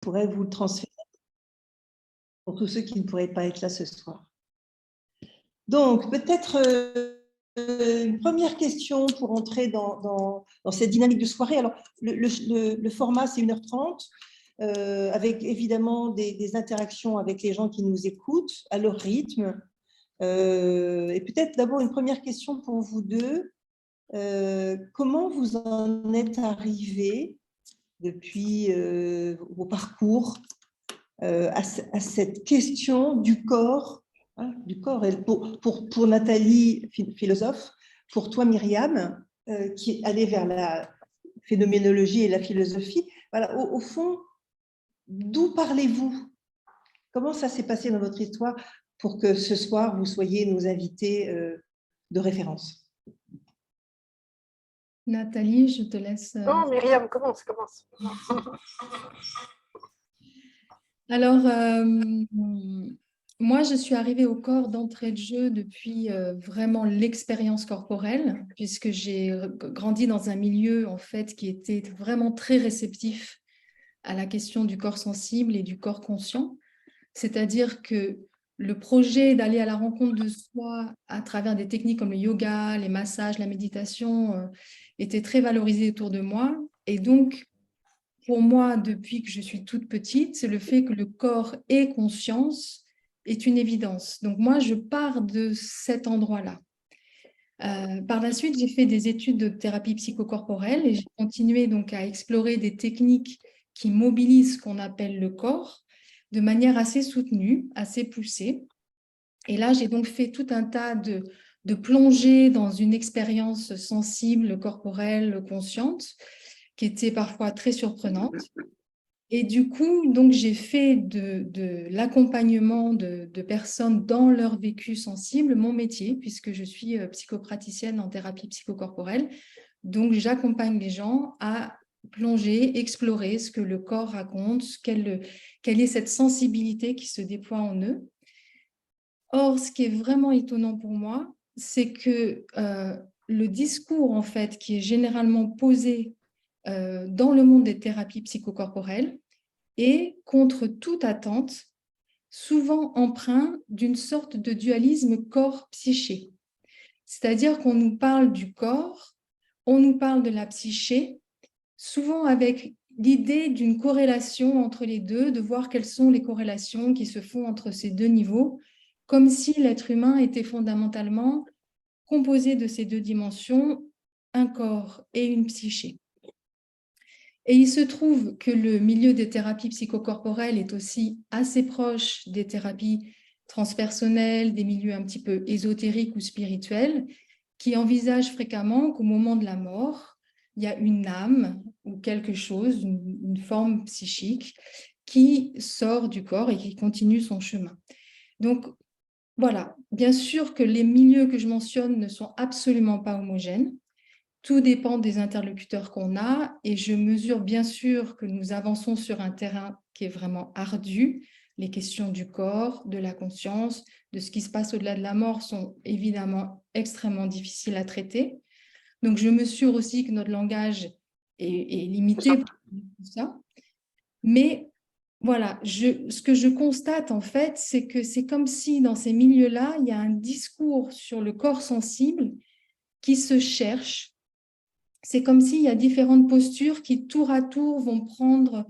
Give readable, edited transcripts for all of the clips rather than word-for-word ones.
pourrais vous le transférer pour tous ceux qui ne pourraient pas être là ce soir. Donc, peut-être une première question pour entrer dans cette dynamique de soirée. Alors, le format, c'est 1h30, avec évidemment des interactions avec les gens qui nous écoutent à leur rythme. Et peut-être d'abord une première question pour vous deux. Comment vous en êtes arrivés depuis vos parcours à cette question du corps, hein, du corps. Et pour Nathalie, philosophe, pour toi, Myriam, qui est allée vers la phénoménologie et la philosophie. Voilà, au fond, d'où parlez-vous? Comment ça s'est passé dans votre histoire pour que ce soir, vous soyez nos invités de référence? Nathalie, je te laisse. Non, Myriam, commence. Alors, moi, je suis arrivée au corps d'entrée de jeu depuis vraiment l'expérience corporelle, puisque j'ai grandi dans un milieu, en fait, qui était vraiment très réceptif à la question du corps sensible et du corps conscient. C'est-à-dire que le projet d'aller à la rencontre de soi à travers des techniques comme le yoga, les massages, la méditation, était très valorisé autour de moi. Et donc, pour moi, depuis que je suis toute petite, c'est le fait que le corps ait conscience est une évidence. Donc moi, je pars de cet endroit-là. Par la suite, j'ai fait des études de thérapie psychocorporelle et j'ai continué donc à explorer des techniques qui mobilisent ce qu'on appelle le corps de manière assez soutenue, assez poussée. Et là, j'ai donc fait tout un tas de plongées dans une expérience sensible, corporelle, consciente, qui était parfois très surprenante. Et du coup, donc, j'ai fait de l'accompagnement de personnes dans leur vécu sensible mon métier, puisque je suis psychopraticienne en thérapie psychocorporelle. Donc, j'accompagne les gens à plonger, explorer ce que le corps raconte, quelle est cette sensibilité qui se déploie en eux. Or, ce qui est vraiment étonnant pour moi, c'est que le discours, en fait, qui est généralement posé dans le monde des thérapies psychocorporelles est, contre toute attente, souvent empreint d'une sorte de dualisme corps-psyché. C'est-à-dire qu'on nous parle du corps, on nous parle de la psyché, souvent avec l'idée d'une corrélation entre les deux, de voir quelles sont les corrélations qui se font entre ces deux niveaux, comme si l'être humain était fondamentalement composé de ces deux dimensions, un corps et une psyché. Et il se trouve que le milieu des thérapies psychocorporelles est aussi assez proche des thérapies transpersonnelles, des milieux un petit peu ésotériques ou spirituels, qui envisagent fréquemment qu'au moment de la mort, il y a une âme ou quelque chose, une forme psychique qui sort du corps et qui continue son chemin. Donc, voilà, bien sûr que les milieux que je mentionne ne sont absolument pas homogènes. Tout dépend des interlocuteurs qu'on a et je mesure bien sûr que nous avançons sur un terrain qui est vraiment ardu. Les questions du corps, de la conscience, de ce qui se passe au-delà de la mort sont évidemment extrêmement difficiles à traiter. Donc, je mesure aussi que notre langage est limité pour tout ça. Mais voilà, ce que je constate en fait, c'est que c'est comme si dans ces milieux-là, il y a un discours sur le corps sensible qui se cherche. C'est comme s'il y a différentes postures qui, tour à tour, vont prendre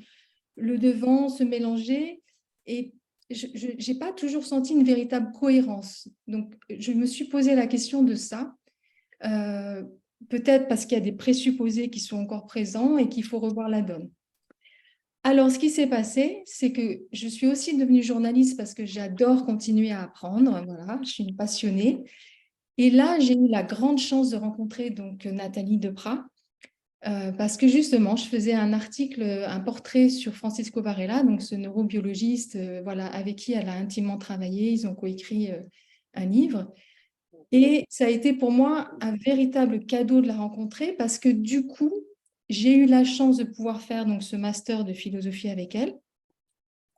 le devant, se mélanger. Et je n'ai pas toujours senti une véritable cohérence. Donc, je me suis posé la question de ça. Peut-être parce qu'il y a des présupposés qui sont encore présents et qu'il faut revoir la donne. Alors, ce qui s'est passé, c'est que je suis aussi devenue journaliste parce que j'adore continuer à apprendre. Voilà, je suis une passionnée. Et là, j'ai eu la grande chance de rencontrer donc Nathalie Deprat, parce que justement, je faisais un article, un portrait sur Francisco Varela, donc ce neurobiologiste voilà, avec qui elle a intimement travaillé. Ils ont coécrit un livre. Et ça a été pour moi un véritable cadeau de la rencontrer parce que du coup, j'ai eu la chance de pouvoir faire donc, ce master de philosophie avec elle.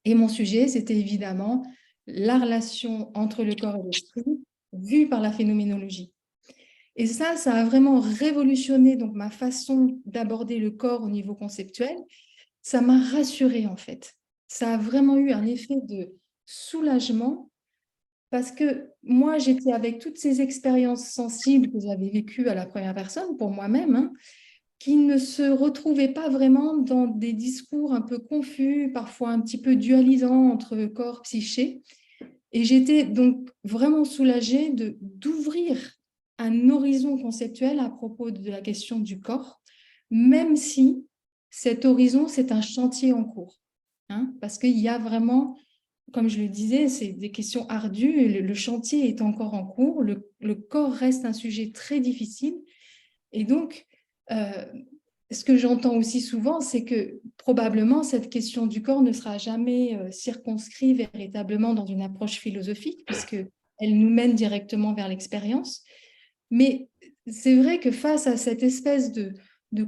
Et mon sujet, c'était évidemment la relation entre le corps et l'esprit vue par la phénoménologie. Et ça a vraiment révolutionné donc, ma façon d'aborder le corps au niveau conceptuel. Ça m'a rassurée en fait. ça a vraiment eu un effet de soulagement parce que moi, j'étais avec toutes ces expériences sensibles que j'avais vécues à la première personne pour moi-même, hein, qui ne se retrouvaient pas vraiment dans des discours un peu confus, parfois un petit peu dualisants entre corps, psyché. Et j'étais donc vraiment soulagée d'ouvrir un horizon conceptuel à propos de la question du corps, même si cet horizon, c'est un chantier en cours. Hein, parce qu'il y a vraiment, comme je le disais, c'est des questions ardues, et le chantier est encore en cours, le corps reste un sujet très difficile. Et donc, euh, ce que j'entends aussi souvent, c'est que probablement cette question du corps ne sera jamais circonscrite véritablement dans une approche philosophique, puisqu'elle nous mène directement vers l'expérience. Mais c'est vrai que face à cette espèce de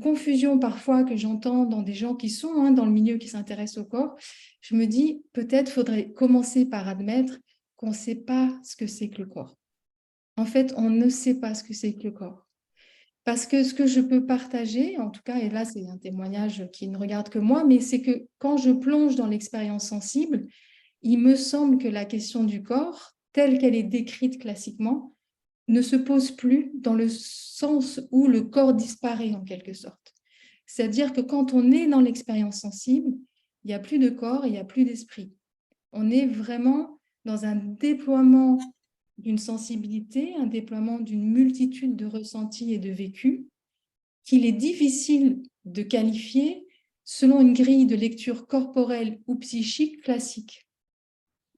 confusion parfois que j'entends dans des gens qui sont dans le milieu, qui s'intéressent au corps, je me dis peut-être faudrait commencer par admettre qu'on ne sait pas ce que c'est que le corps. En fait, on ne sait pas ce que c'est que le corps. Parce que ce que je peux partager, en tout cas, et là c'est un témoignage qui ne regarde que moi, mais c'est que quand je plonge dans l'expérience sensible, il me semble que la question du corps, telle qu'elle est décrite classiquement, ne se pose plus dans le sens où le corps disparaît en quelque sorte. C'est-à-dire que quand on est dans l'expérience sensible, il n'y a plus de corps, il n'y a plus d'esprit. On est vraiment dans un déploiement d'une sensibilité, un déploiement d'une multitude de ressentis et de vécus qu'il est difficile de qualifier selon une grille de lecture corporelle ou psychique classique.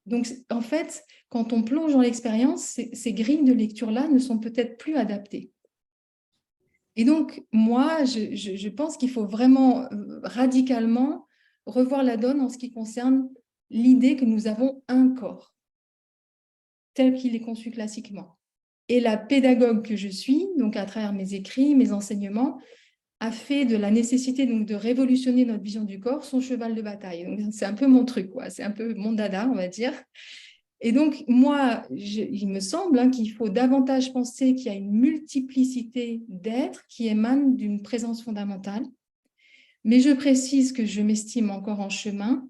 Donc, en fait, quand on plonge dans l'expérience, ces grilles de lecture-là ne sont peut-être plus adaptées. Et donc, moi, je pense qu'il faut vraiment radicalement revoir la donne en ce qui concerne l'idée que nous avons un corps, tel qu'il est conçu classiquement. Et la pédagogue que je suis, donc à travers mes écrits, mes enseignements, a fait de la nécessité donc de révolutionner notre vision du corps son cheval de bataille. Donc, c'est un peu mon truc, quoi. C'est un peu mon dada, on va dire. Et donc, moi, il me semble qu'il faut davantage penser qu'il y a une multiplicité d'êtres qui émanent d'une présence fondamentale. Mais je précise que je m'estime encore en chemin,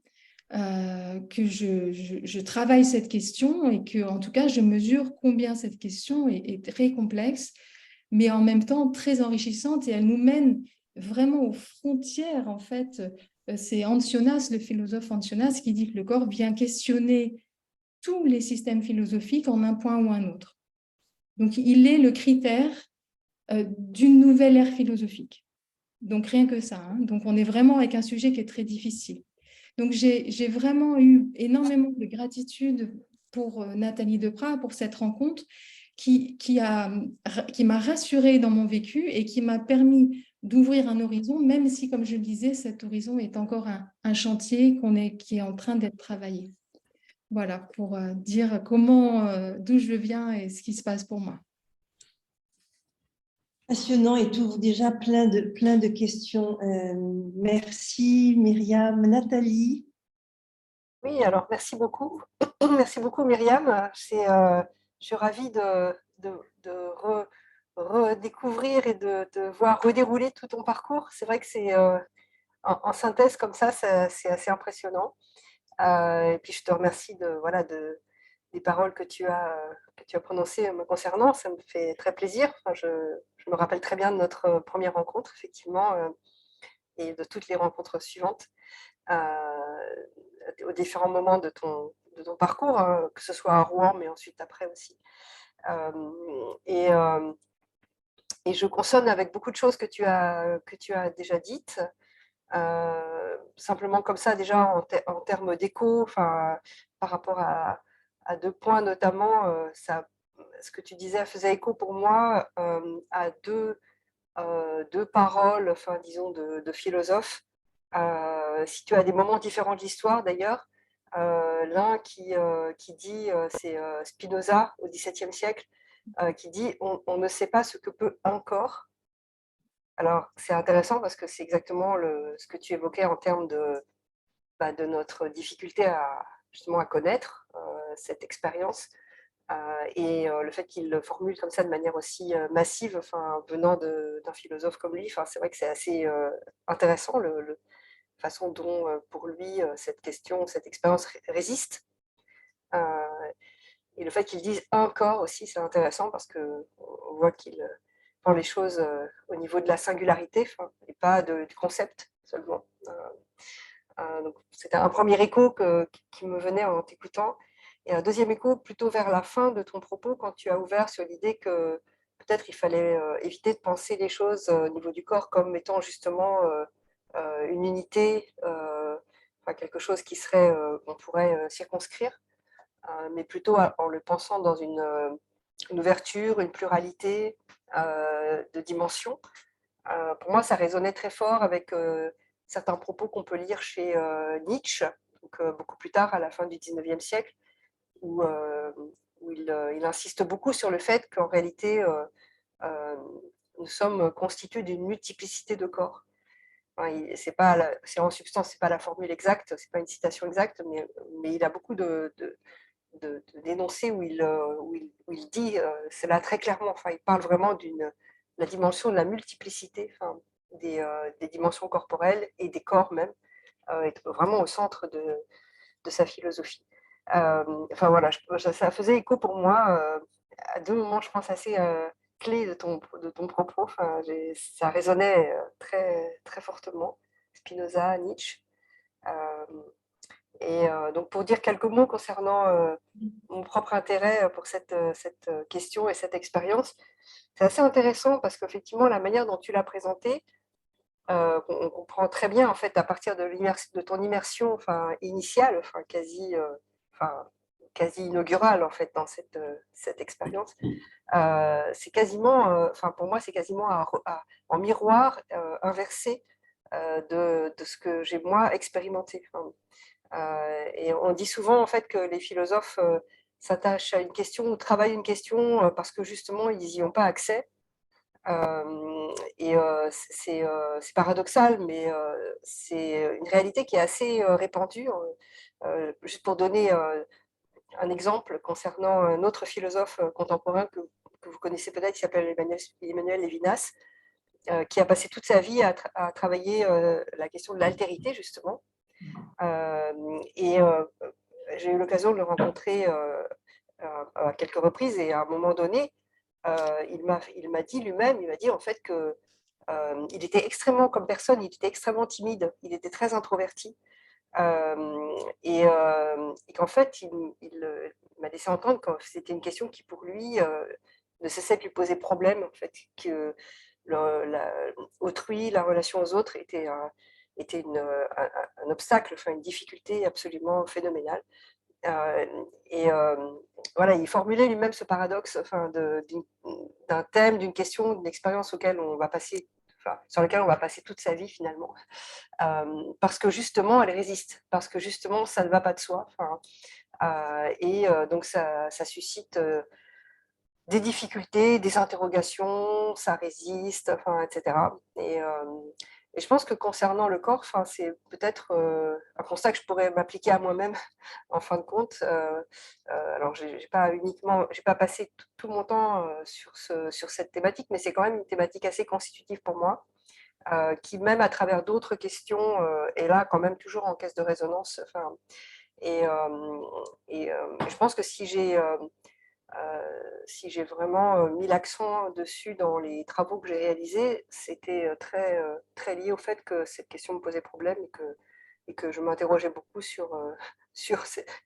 que je travaille cette question et que, en tout cas, je mesure combien cette question est très complexe, mais en même temps très enrichissante, et elle nous mène vraiment aux frontières, en fait. C'est Ancionas, le philosophe Ancionas, qui dit que le corps vient questionner tous les systèmes philosophiques en un point ou un autre. Donc, il est le critère d'une nouvelle ère philosophique. Donc, rien que ça. Hein. Donc, on est vraiment avec un sujet qui est très difficile. Donc, j'ai vraiment eu énormément de gratitude pour Nathalie Deprat, pour cette rencontre qui m'a rassurée dans mon vécu et qui m'a permis d'ouvrir un horizon, même si, comme je le disais, cet horizon est encore un chantier qui est en train d'être travaillé. Voilà, pour dire d'où je viens et ce qui se passe pour moi. Passionnant et tout, déjà plein de questions. Merci Myriam. Nathalie. Oui, alors merci beaucoup. Merci beaucoup Myriam. Je suis ravie de redécouvrir et de voir redérouler tout ton parcours. C'est vrai que c'est en synthèse comme ça, c'est assez impressionnant. Et puis je te remercie des paroles que tu as prononcées me concernant. Ça me fait très plaisir. Enfin, je me rappelle très bien de notre première rencontre, effectivement, et de toutes les rencontres suivantes. Aux différents moments de ton parcours, que ce soit à Rouen, mais ensuite après aussi. Et, et je consonne avec beaucoup de choses que tu as déjà dites. Simplement comme ça, déjà en termes d'écho, par rapport à deux points notamment, ce que tu disais faisait écho pour moi à deux paroles, disons, de philosophes, situés à des moments différents de l'histoire d'ailleurs. L'un qui dit, c'est Spinoza au XVIIe siècle, qui dit on ne sait pas ce que peut un corps. Alors, c'est intéressant parce que c'est exactement ce que tu évoquais en termes de notre difficulté justement à connaître cette expérience. Et le fait qu'il le formule comme ça de manière aussi massive, venant d'un philosophe comme lui, c'est vrai que c'est assez intéressant façon dont, pour lui, cette question, cette expérience résiste. Et le fait qu'il dise un corps aussi, c'est intéressant parce qu'on voit qu'il prend les choses au niveau de la singularité, et pas du concept seulement. Donc c'était un premier écho qui me venait en t'écoutant. Et un deuxième écho plutôt vers la fin de ton propos, quand tu as ouvert sur l'idée que peut-être il fallait éviter de penser les choses au niveau du corps comme étant justement une unité, quelque chose qui serait, qu'on pourrait circonscrire, mais plutôt en le pensant dans une ouverture, une pluralité de dimensions. Pour moi, ça résonnait très fort avec certains propos qu'on peut lire chez Nietzsche, donc, beaucoup plus tard, à la fin du 19e siècle, où, il insiste beaucoup sur le fait qu'en réalité, nous sommes constitués d'une multiplicité de corps. C'est en substance, c'est pas la formule exacte, c'est pas une citation exacte, mais il a beaucoup de d'énoncés où il dit cela très clairement. Il parle vraiment la dimension de la multiplicité, des dimensions corporelles et des corps même, est vraiment au centre de sa philosophie. Voilà, ça faisait écho pour moi à deux moments, je pense, assez clés de ton propos. Ça résonnait très, très fortement. Spinoza, Nietzsche. Et donc, pour dire quelques mots concernant mon propre intérêt pour cette question et cette expérience, c'est assez intéressant parce qu'effectivement, la manière dont tu l'as présentée, on comprend très bien, en fait, à partir de ton immersion initiale, quasi inaugurale, en fait, dans cette expérience. C'est quasiment, pour moi, c'est quasiment en miroir inversé de ce que j'ai, moi, expérimenté. Et on dit souvent en fait que les philosophes s'attachent à une question ou travaillent une question parce que justement ils n'y ont pas accès. Et c'est paradoxal, mais c'est une réalité qui est assez répandue. Juste pour donner un exemple concernant un autre philosophe contemporain que vous connaissez peut-être, qui s'appelle Emmanuel Levinas, qui a passé toute sa vie à travailler la question de l'altérité, justement. Et j'ai eu l'occasion de le rencontrer à quelques reprises, et à un moment donné, il m'a dit lui-même, il m'a dit en fait que il était extrêmement, comme personne, il était extrêmement timide, il était très introverti, et qu'en fait, il m'a laissé entendre que c'était une question qui pour lui ne cessait de lui poser problème, en fait, que autrui, la relation aux autres était un obstacle, une difficulté absolument phénoménale. Et voilà, il formulait lui-même ce paradoxe, d'un thème, d'une question, d'une expérience sur laquelle on va passer toute sa vie finalement, parce que justement elle résiste, parce que justement ça ne va pas de soi. Donc ça suscite des difficultés, des interrogations, ça résiste, etc. Et je pense que concernant le corps, c'est peut-être un constat que je pourrais m'appliquer à moi-même en fin de compte. Alors, j'ai pas passé tout mon temps sur cette thématique, mais c'est quand même une thématique assez constitutive pour moi, qui même à travers d'autres questions est là quand même toujours en caisse de résonance. Et, je pense que si j'ai vraiment mis l'accent dessus dans les travaux que j'ai réalisés, c'était très, très lié au fait que cette question me posait problème, et que je m'interrogeais beaucoup sur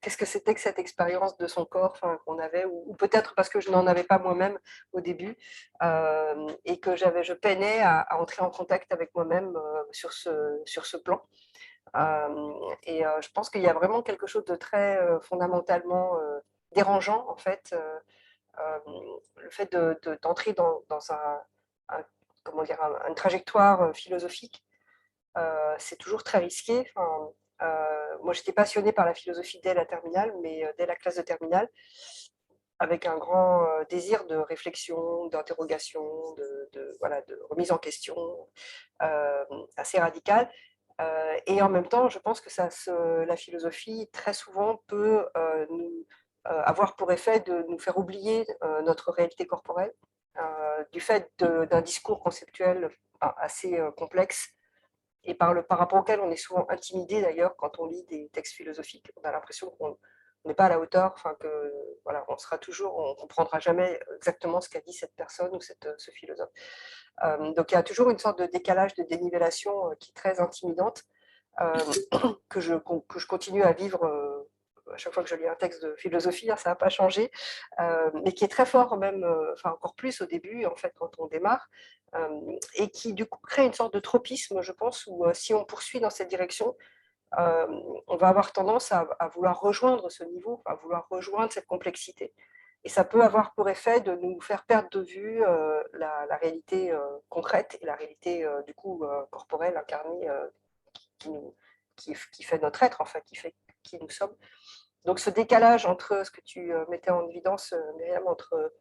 qu'est-ce que c'était que cette expérience de son corps qu'on avait, ou peut-être parce que je n'en avais pas moi-même au début, et que je peinais à entrer en contact avec moi-même sur ce plan. Je pense qu'il y a vraiment quelque chose de très fondamentalement dérangeant, en fait, le fait d'entrer dans comment dire, une trajectoire philosophique. C'est toujours très risqué. Moi, j'étais passionnée par la philosophie dès la terminale, mais dès la classe de terminale, avec un grand désir de réflexion, d'interrogation, voilà, de remise en question assez radicale. Et en même temps, je pense que la philosophie, très souvent, peut avoir pour effet de nous faire oublier notre réalité corporelle, du fait d'un discours conceptuel assez complexe, et par rapport auquel on est souvent intimidé d'ailleurs quand on lit des textes philosophiques. On a l'impression qu'on n'est pas à la hauteur, enfin que voilà, on ne comprendra jamais exactement ce qu'a dit cette personne ou ce philosophe. Donc il y a toujours une sorte de décalage, de dénivellation qui est très intimidante, que je continue à vivre à chaque fois que je lis un texte de philosophie, ça n'a pas changé, mais qui est très fort même, enfin encore plus au début en fait quand on démarre, et qui du coup crée une sorte de tropisme, je pense, où si on poursuit dans cette direction, on va avoir tendance à vouloir rejoindre ce niveau, à vouloir rejoindre cette complexité. Et ça peut avoir pour effet de nous faire perdre de vue la réalité concrète et la réalité du coup corporelle, incarnée, qui fait notre être, en fait, qui fait qui nous sommes. Donc ce décalage entre ce que tu mettais en évidence, Myriam, entre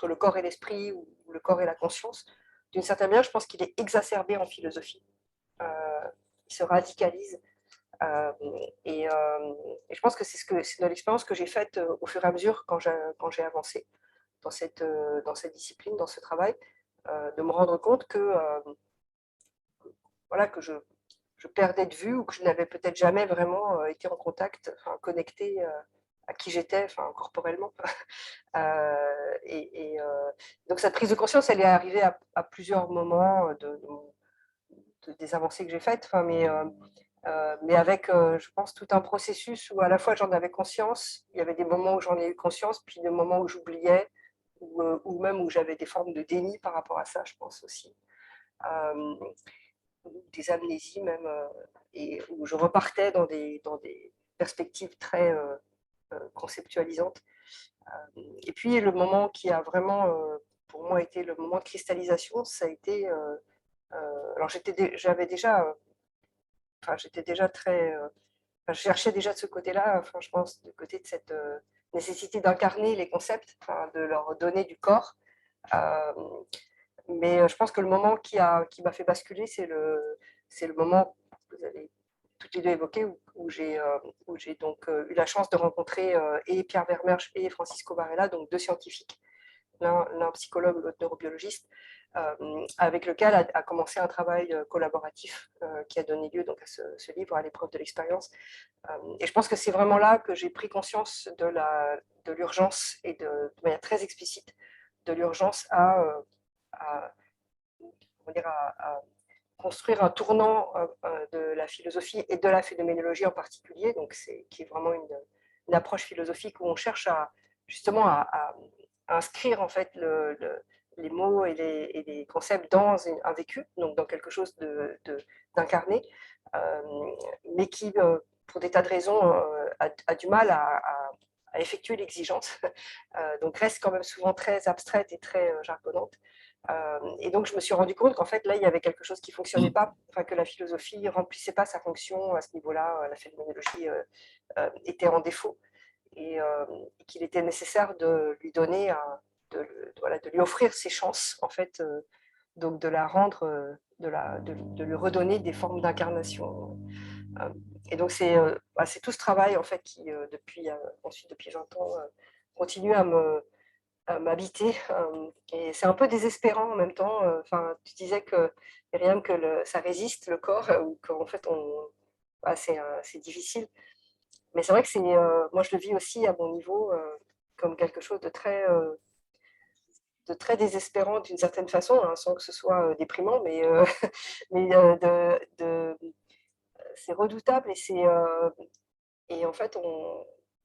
le corps et l'esprit, ou le corps et la conscience, d'une certaine manière, je pense qu'il est exacerbé en philosophie. Il se radicalise. Et je pense que c'est de l'expérience que j'ai faite au fur et à mesure quand j'ai avancé dans cette discipline, dans ce travail, de me rendre compte que, voilà, que je perdais de vue, ou que je n'avais peut-être jamais vraiment été en contact, enfin, connecté à qui j'étais, enfin, corporellement. Donc cette prise de conscience, elle est arrivée à plusieurs moments des avancées que j'ai faites, enfin, mais avec, je pense, tout un processus où à la fois j'en avais conscience, il y avait des moments où j'en ai eu conscience, puis des moments où j'oubliais, ou même où j'avais des formes de déni par rapport à ça, je pense aussi. Des amnésies même, et où je repartais dans des perspectives très conceptualisantes. Et puis le moment qui a vraiment, pour moi, été le moment de cristallisation, ça a été, alors j'avais déjà, enfin j'étais déjà très, enfin, je cherchais déjà de ce côté-là, enfin, je pense, du côté de cette nécessité d'incarner les concepts, enfin, de leur donner du corps. Euh, mais je pense que le moment qui m'a fait basculer, c'est le moment que vous avez toutes les deux évoqué, où j'ai donc eu la chance de rencontrer et Pierre Vermersch et Francisco Varela, donc deux scientifiques, l'un psychologue, l'autre neurobiologiste, avec lequel a commencé un travail collaboratif qui a donné lieu donc à ce livre, à l'épreuve de l'expérience. Et je pense que c'est vraiment là que j'ai pris conscience de l'urgence, et de manière très explicite, de l'urgence à, à construire un tournant de la philosophie et de la phénoménologie en particulier, donc qui est vraiment une approche philosophique où on cherche justement à inscrire en fait les mots et les concepts dans un vécu, donc dans quelque chose d'incarné, mais qui, pour des tas de raisons, a du mal à effectuer l'exigence, donc reste quand même souvent très abstraite et très jargonnante. Et donc, je me suis rendu compte qu'en fait, là, il y avait quelque chose qui ne fonctionnait pas, enfin, que la philosophie ne remplissait pas sa fonction à ce niveau-là, la phénoménologie était en défaut, et qu'il était nécessaire de lui donner, voilà, de lui offrir ses chances, en fait, donc de la rendre, de lui redonner des formes d'incarnation. Et donc, c'est tout ce travail, en fait, qui, ensuite, depuis 20 ans, continue à m'habiter. Et c'est un peu désespérant en même temps. Enfin, tu disais que, Myriam, que ça résiste, le corps, ou qu'en fait, c'est difficile. Mais c'est vrai que moi, je le vis aussi à mon niveau comme quelque chose de très désespérant d'une certaine façon, hein, sans que ce soit déprimant, mais c'est redoutable, et en fait,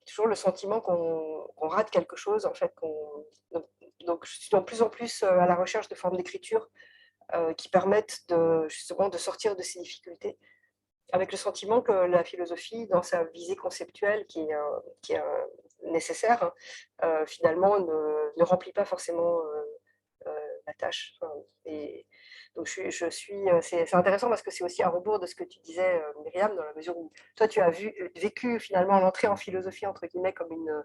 toujours le sentiment qu'on rate quelque chose, en fait, donc je suis de plus en plus à la recherche de formes d'écriture qui permettent justement de sortir de ces difficultés, avec le sentiment que la philosophie, dans sa visée conceptuelle qui est nécessaire, hein, finalement ne remplit pas forcément la tâche. Enfin, et donc c'est intéressant parce que c'est aussi à rebours de ce que tu disais, Myriam, dans la mesure où toi tu as vécu finalement l'entrée en philosophie entre guillemets comme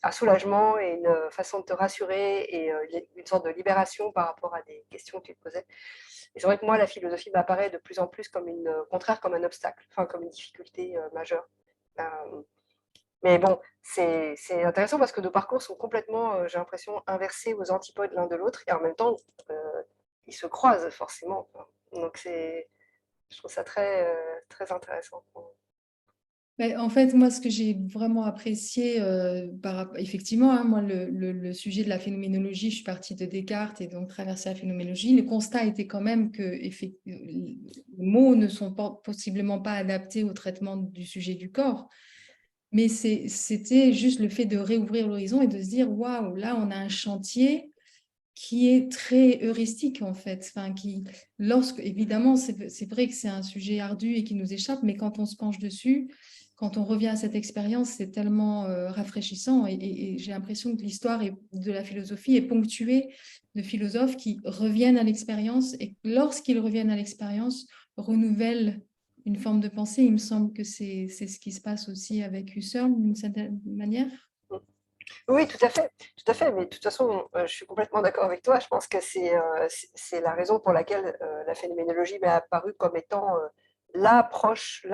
un soulagement et une façon de te rassurer, et une sorte de libération par rapport à des questions que tu te posais. Et c'est vrai que moi, la philosophie m'apparaît de plus en plus comme au contraire, comme un obstacle, enfin comme une difficulté majeure. Mais bon, c'est intéressant parce que nos parcours sont complètement, j'ai l'impression, inversés, aux antipodes l'un de l'autre, et en même temps, ils se croisent forcément. Donc Je trouve ça très, très intéressant. Mais en fait, moi, ce que j'ai vraiment apprécié, effectivement, hein, moi, le sujet de la phénoménologie, je suis partie de Descartes et donc traversé la phénoménologie. Le constat était quand même que les mots ne sont possiblement pas adaptés au traitement du sujet du corps. Mais c'était juste le fait de réouvrir l'horizon et de se dire, waouh, là, on a un chantier qui est très heuristique, en fait. Enfin, évidemment, c'est vrai que c'est un sujet ardu et qui nous échappe, mais quand on se penche dessus, quand on revient à cette expérience, c'est tellement rafraîchissant. Et j'ai l'impression que l'histoire de la philosophie est ponctuée de philosophes qui reviennent à l'expérience et lorsqu'ils reviennent à l'expérience, renouvellent une forme de pensée. Il me semble que c'est ce qui se passe aussi avec Husserl d'une certaine manière. Oui, tout à fait, tout à fait. Mais de toute façon, je suis complètement d'accord avec toi. Je pense que c'est la raison pour laquelle la phénoménologie m'est apparue comme étant l'approche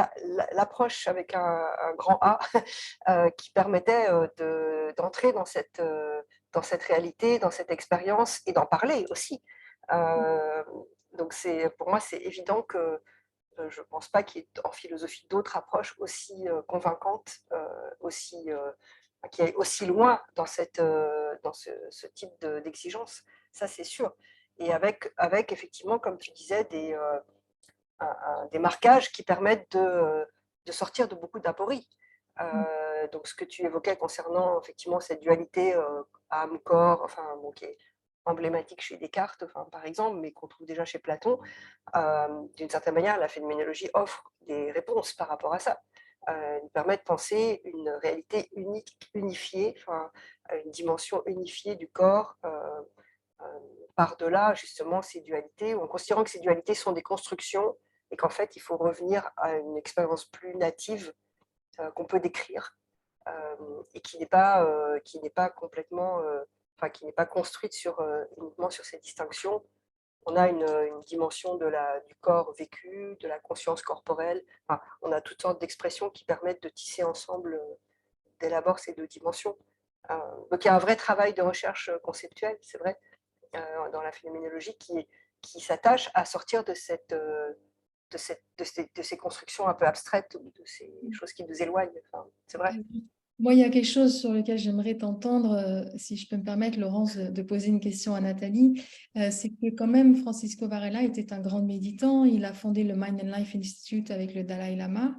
avec un grand A qui permettait d'entrer dans cette réalité, dans cette expérience et d'en parler aussi. Donc pour moi, c'est évident que je ne pense pas qu'il y ait en philosophie d'autres approches aussi convaincantes, qui aillent aussi loin dans ce type d'exigence. Ça, c'est sûr. Et avec effectivement, comme tu disais, des marquages qui permettent de sortir de beaucoup d'apories. Donc, ce que tu évoquais concernant effectivement cette dualité âme-corps, enfin, bon, qui est emblématique chez Descartes, enfin, par exemple, mais qu'on trouve déjà chez Platon, d'une certaine manière, la phénoménologie offre des réponses par rapport à ça. Elle permet de penser une réalité unique, unifiée, enfin, une dimension unifiée du corps, par-delà justement ces dualités, en considérant que ces dualités sont des constructions et qu'en fait, il faut revenir à une expérience plus native qu'on peut décrire et qui n'est pas complètement, enfin, qui n'est pas construite uniquement sur ces distinctions. On a une dimension du corps vécu, de la conscience corporelle. Enfin, on a toutes sortes d'expressions qui permettent de tisser ensemble dès l'abord ces deux dimensions. Donc il y a un vrai travail de recherche conceptuelle, c'est vrai, dans la phénoménologie qui s'attache à sortir de ces constructions un peu abstraites ou de ces choses qui nous éloignent. Enfin, c'est vrai. Moi, il y a quelque chose sur lequel j'aimerais t'entendre, si je peux me permettre, Laurence, de poser une question à Nathalie. C'est que quand même, Francisco Varela était un grand méditant. Il a fondé le Mind and Life Institute avec le Dalai Lama.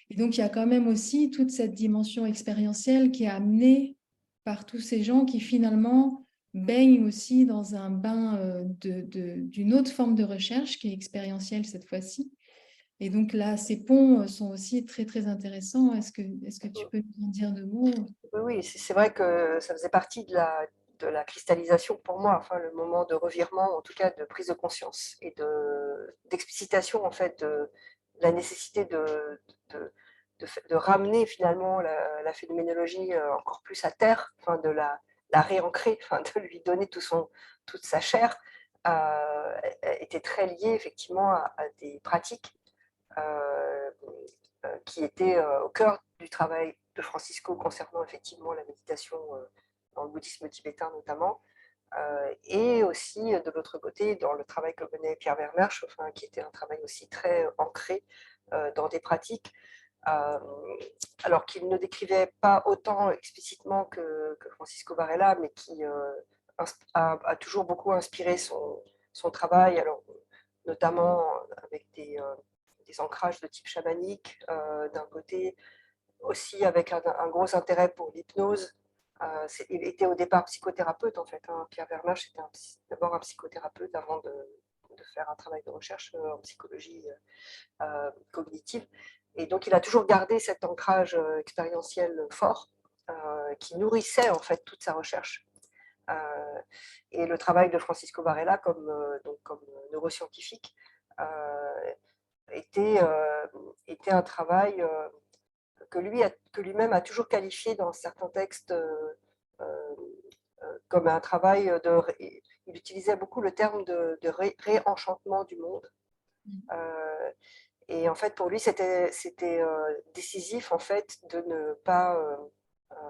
Et donc, il y a quand même aussi toute cette dimension expérientielle qui est amenée par tous ces gens qui finalement baignent aussi dans un bain d'une autre forme de recherche qui est expérientielle cette fois-ci. Et donc là, ces ponts sont aussi très, très intéressants. Est-ce que tu peux nous en dire deux mots? Oui, c'est vrai que ça faisait partie de la cristallisation pour moi, enfin, le moment de revirement, en tout cas de prise de conscience et d'explicitation en fait de la nécessité de ramener finalement la phénoménologie encore plus à terre, enfin, de la réancrer, enfin, de lui donner toute sa chair, était très liée effectivement à des pratiques euh, qui était au cœur du travail de Francisco concernant effectivement la méditation dans le bouddhisme tibétain notamment, et aussi de l'autre côté dans le travail que menait Pierre Vermersch, enfin, qui était un travail aussi très ancré dans des pratiques, alors qu'il ne décrivait pas autant explicitement que Francisco Varela, mais qui a toujours beaucoup inspiré son travail, alors, notamment avec des ancrages de type chamanique, d'un côté, aussi avec un gros intérêt pour l'hypnose. Il était au départ psychothérapeute, en fait. Hein. Pierre Vermersch était d'abord un psychothérapeute avant de faire un travail de recherche en psychologie cognitive. Et donc, il a toujours gardé cet ancrage expérientiel fort qui nourrissait en fait toute sa recherche. Et le travail de Francisco Varela comme neuroscientifique était un travail que lui-même a toujours qualifié dans certains textes euh, comme un travail il utilisait beaucoup le terme de réenchantement du monde. Et en fait, pour lui, c'était décisif en fait de ne pas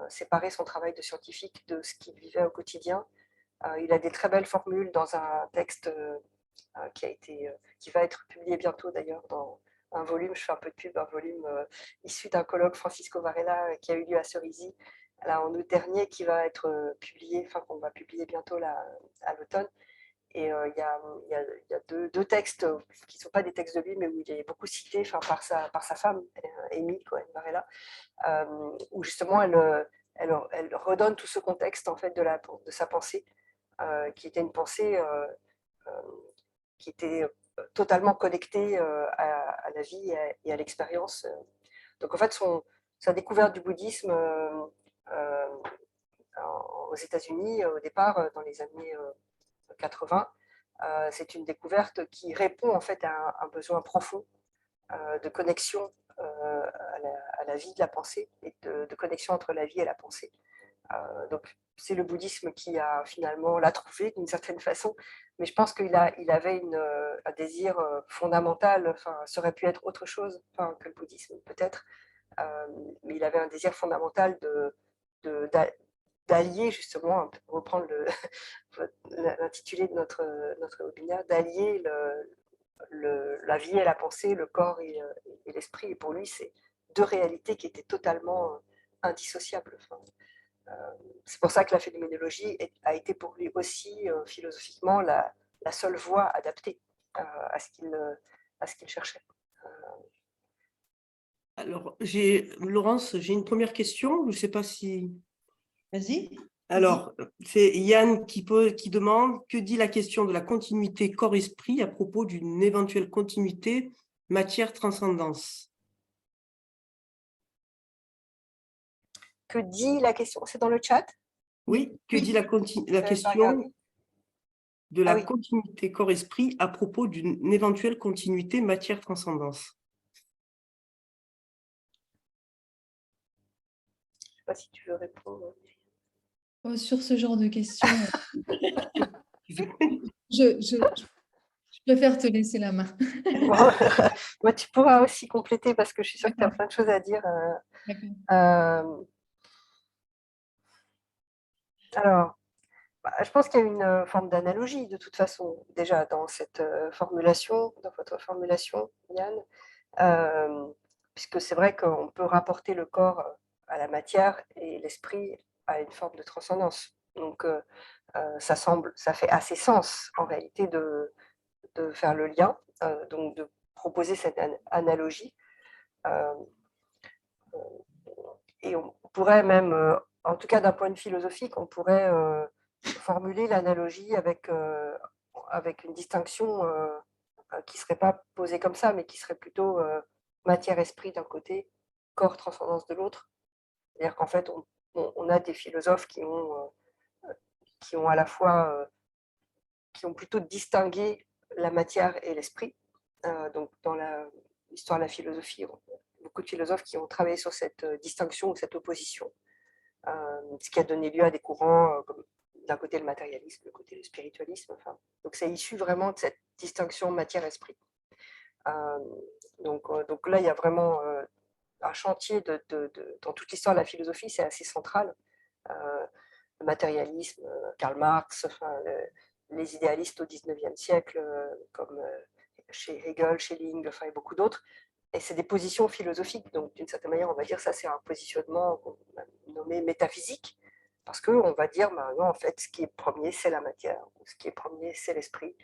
séparer son travail de scientifique de ce qu'il vivait au quotidien. Il a des très belles formules dans un texte qui va être publié bientôt d'ailleurs dans un volume, je fais un peu de pub, un volume issu d'un colloque Francisco Varela qui a eu lieu à Cerisy là, en août dernier, qui va être publié, enfin qu'on va publier bientôt là, à l'automne. Et il y a deux textes qui ne sont pas des textes de lui, mais où il est beaucoup cité par sa femme, Amy Cohen-Varela, où justement elle redonne tout ce contexte en fait, de sa pensée, qui était une pensée qui était totalement connectée à la vie et à l'expérience. Donc en fait, sa découverte du bouddhisme aux États-Unis, au départ, dans les années 80, c'est une découverte qui répond en fait à un besoin profond de connexion à la vie, de la pensée, et de connexion entre la vie et la pensée. Donc c'est le bouddhisme qui a finalement l'a trouvé d'une certaine façon, mais je pense qu'il avait un désir fondamental, ça aurait pu être autre chose que le bouddhisme peut-être, mais il avait un désir fondamental d'allier justement, pour reprendre l'intitulé de notre webinaire, d'allier la vie et la pensée, le corps et l'esprit. Et pour lui, c'est deux réalités qui étaient totalement indissociables. C'est pour ça que la phénoménologie a été pour lui aussi, philosophiquement, la seule voie adaptée à ce qu'il cherchait. Alors, Laurence, j'ai une première question. Je ne sais pas si… Vas-y. Alors, c'est Yann qui demande « Que dit la question de la continuité corps-esprit à propos d'une éventuelle continuité matière-transcendance ?» Que dit la question? C'est dans le chat? Oui, que dit la question de la continuité corps-esprit à propos d'une éventuelle continuité matière-transcendance? Je ne sais pas si tu veux répondre. Sur ce genre de questions, je préfère te laisser la main. Moi, tu pourras aussi compléter parce que je suis sûre que tu as plein de choses à dire. Alors, je pense qu'il y a une forme d'analogie de toute façon déjà dans cette formulation, dans votre formulation, Yann, puisque c'est vrai qu'on peut rapporter le corps à la matière et l'esprit à une forme de transcendance. Donc, ça fait assez sens en réalité de faire le lien, donc de proposer cette analogie. Et on pourrait même, en tout cas d'un point de vue philosophique, on pourrait formuler l'analogie avec une distinction qui ne serait pas posée comme ça, mais qui serait plutôt matière-esprit d'un côté, corps-transcendance de l'autre. C'est-à-dire qu'en fait, on a des philosophes qui ont à la fois, qui ont plutôt distingué la matière et l'esprit. Donc dans l'histoire de la philosophie, beaucoup de philosophes qui ont travaillé sur cette distinction ou cette opposition, ce qui a donné lieu à des courants comme d'un côté le matérialisme, de l'autre côté le spiritualisme. Donc c'est issu vraiment de cette distinction matière-esprit. Donc là, il y a vraiment un chantier dans toute l'histoire de la philosophie, c'est assez central. Le matérialisme, Karl Marx, les idéalistes au XIXe siècle, comme chez Hegel, Schelling, et beaucoup d'autres. Et c'est des positions philosophiques, donc d'une certaine manière, on va dire ça, c'est un positionnement qu'on a nommé métaphysique, parce qu'on va dire, non, en fait, ce qui est premier, c'est la matière, ce qui est premier, c'est l'esprit.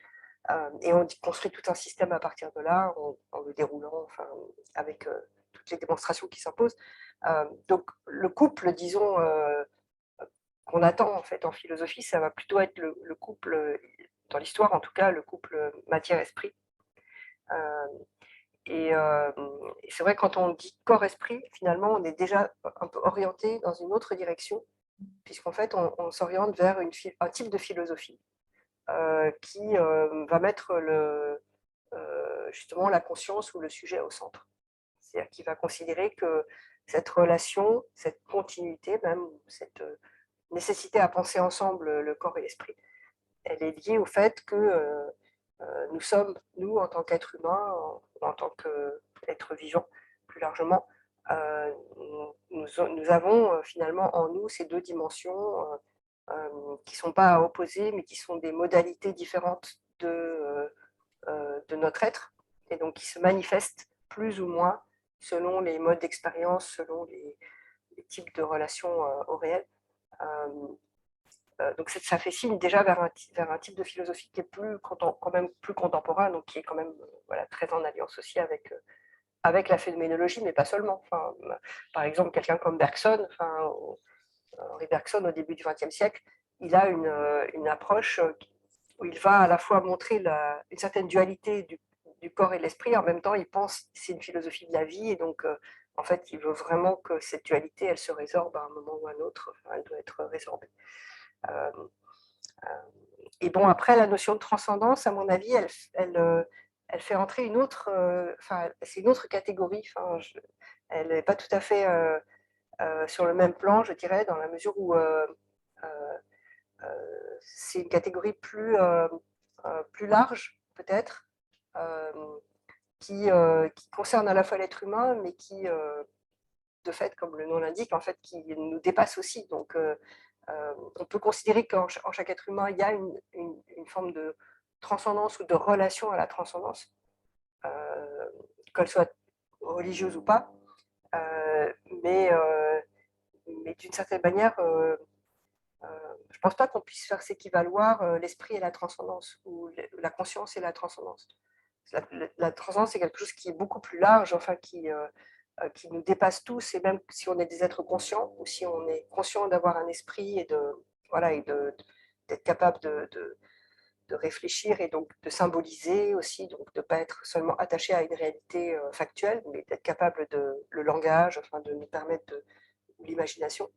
Et on construit tout un système à partir de là, en le déroulant, avec toutes les démonstrations qui s'imposent. Donc le couple, disons, qu'on attend en fait en philosophie, ça va plutôt être le couple, dans l'histoire en tout cas, le couple matière-esprit. Et c'est vrai, quand on dit corps-esprit, finalement, on est déjà un peu orienté dans une autre direction, puisqu'en fait, on s'oriente vers un type de philosophie qui va mettre justement la conscience ou le sujet au centre. C'est-à-dire qu'il va considérer que cette relation, cette continuité, même cette nécessité à penser ensemble le corps et l'esprit, elle est liée au fait que nous sommes, nous, en tant qu'êtres humains, en tant qu'êtres vivants, plus largement, nous avons finalement en nous ces deux dimensions qui ne sont pas opposées, mais qui sont des modalités différentes de de notre être, et donc qui se manifeste plus ou moins selon les modes d'expérience, selon les types de relations au réel. Donc ça fait signe déjà vers un type de philosophie qui est quand même plus contemporain, donc qui est quand même voilà, très en alliance aussi avec la phénoménologie, mais pas seulement. Enfin, par exemple, quelqu'un comme Bergson, Henri Bergson, au début du XXe siècle, il a une approche où il va à la fois montrer une certaine dualité du corps et de l'esprit, en même temps, il pense que c'est une philosophie de la vie, et donc, en fait, il veut vraiment que cette dualité, elle se résorbe à un moment ou à un autre, enfin, elle doit être résorbée. Et bon, après, la notion de transcendance, à mon avis, elle fait entrer une autre, c'est une autre catégorie. Elle n'est pas tout à fait sur le même plan, je dirais, dans la mesure où c'est une catégorie plus large, peut-être, qui concerne à la fois l'être humain, mais qui, de fait, comme le nom l'indique, en fait, qui nous dépasse aussi. Donc, on peut considérer qu'en chaque être humain, il y a une forme de transcendance ou de relation à la transcendance, qu'elle soit religieuse ou pas, mais d'une certaine manière, je ne pense pas qu'on puisse faire s'équivaloir l'esprit et la transcendance, ou la conscience et la transcendance. La transcendance, c'est quelque chose qui est beaucoup plus large, enfin, qui nous dépasse tous, et même si on est des êtres conscients, ou si on est conscient d'avoir un esprit et d'être capable de réfléchir, et donc de symboliser aussi, donc de ne pas être seulement attaché à une réalité factuelle, mais d'être capable le langage, enfin, de nous permettre l'imagination.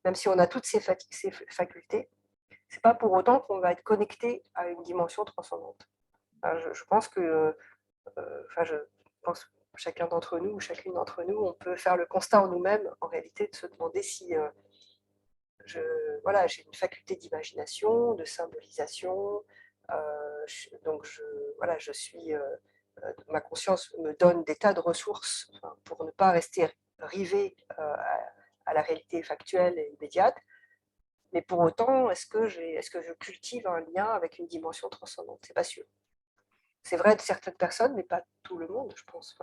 Même si on a toutes ces facultés, ce n'est pas pour autant qu'on va être connecté à une dimension transcendante. Je pense que, je pense chacun d'entre nous ou chacune d'entre nous, on peut faire le constat en nous-mêmes, en réalité, de se demander si j'ai une faculté d'imagination, de symbolisation, donc je suis, ma conscience me donne des tas de ressources, enfin, pour ne pas rester rivé à la réalité factuelle et immédiate. Mais pour autant, est-ce que je cultive un lien avec une dimension transcendante? C'est pas sûr. C'est vrai de certaines personnes, mais pas tout le monde, je pense.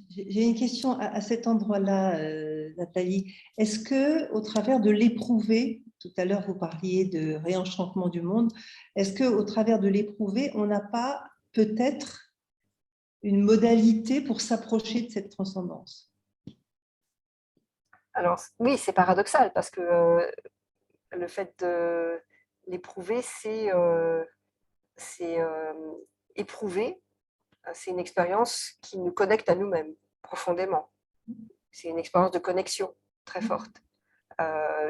J'ai une question à cet endroit-là, Nathalie. Est-ce que, au travers de l'éprouvé, tout à l'heure vous parliez de réenchantement du monde, est-ce que, au travers de l'éprouvé, on n'a pas peut-être une modalité pour s'approcher de cette transcendance? Alors oui, c'est paradoxal, parce que le fait de l'éprouver, c'est éprouver. C'est une expérience qui nous connecte à nous-mêmes profondément. C'est une expérience de connexion très forte,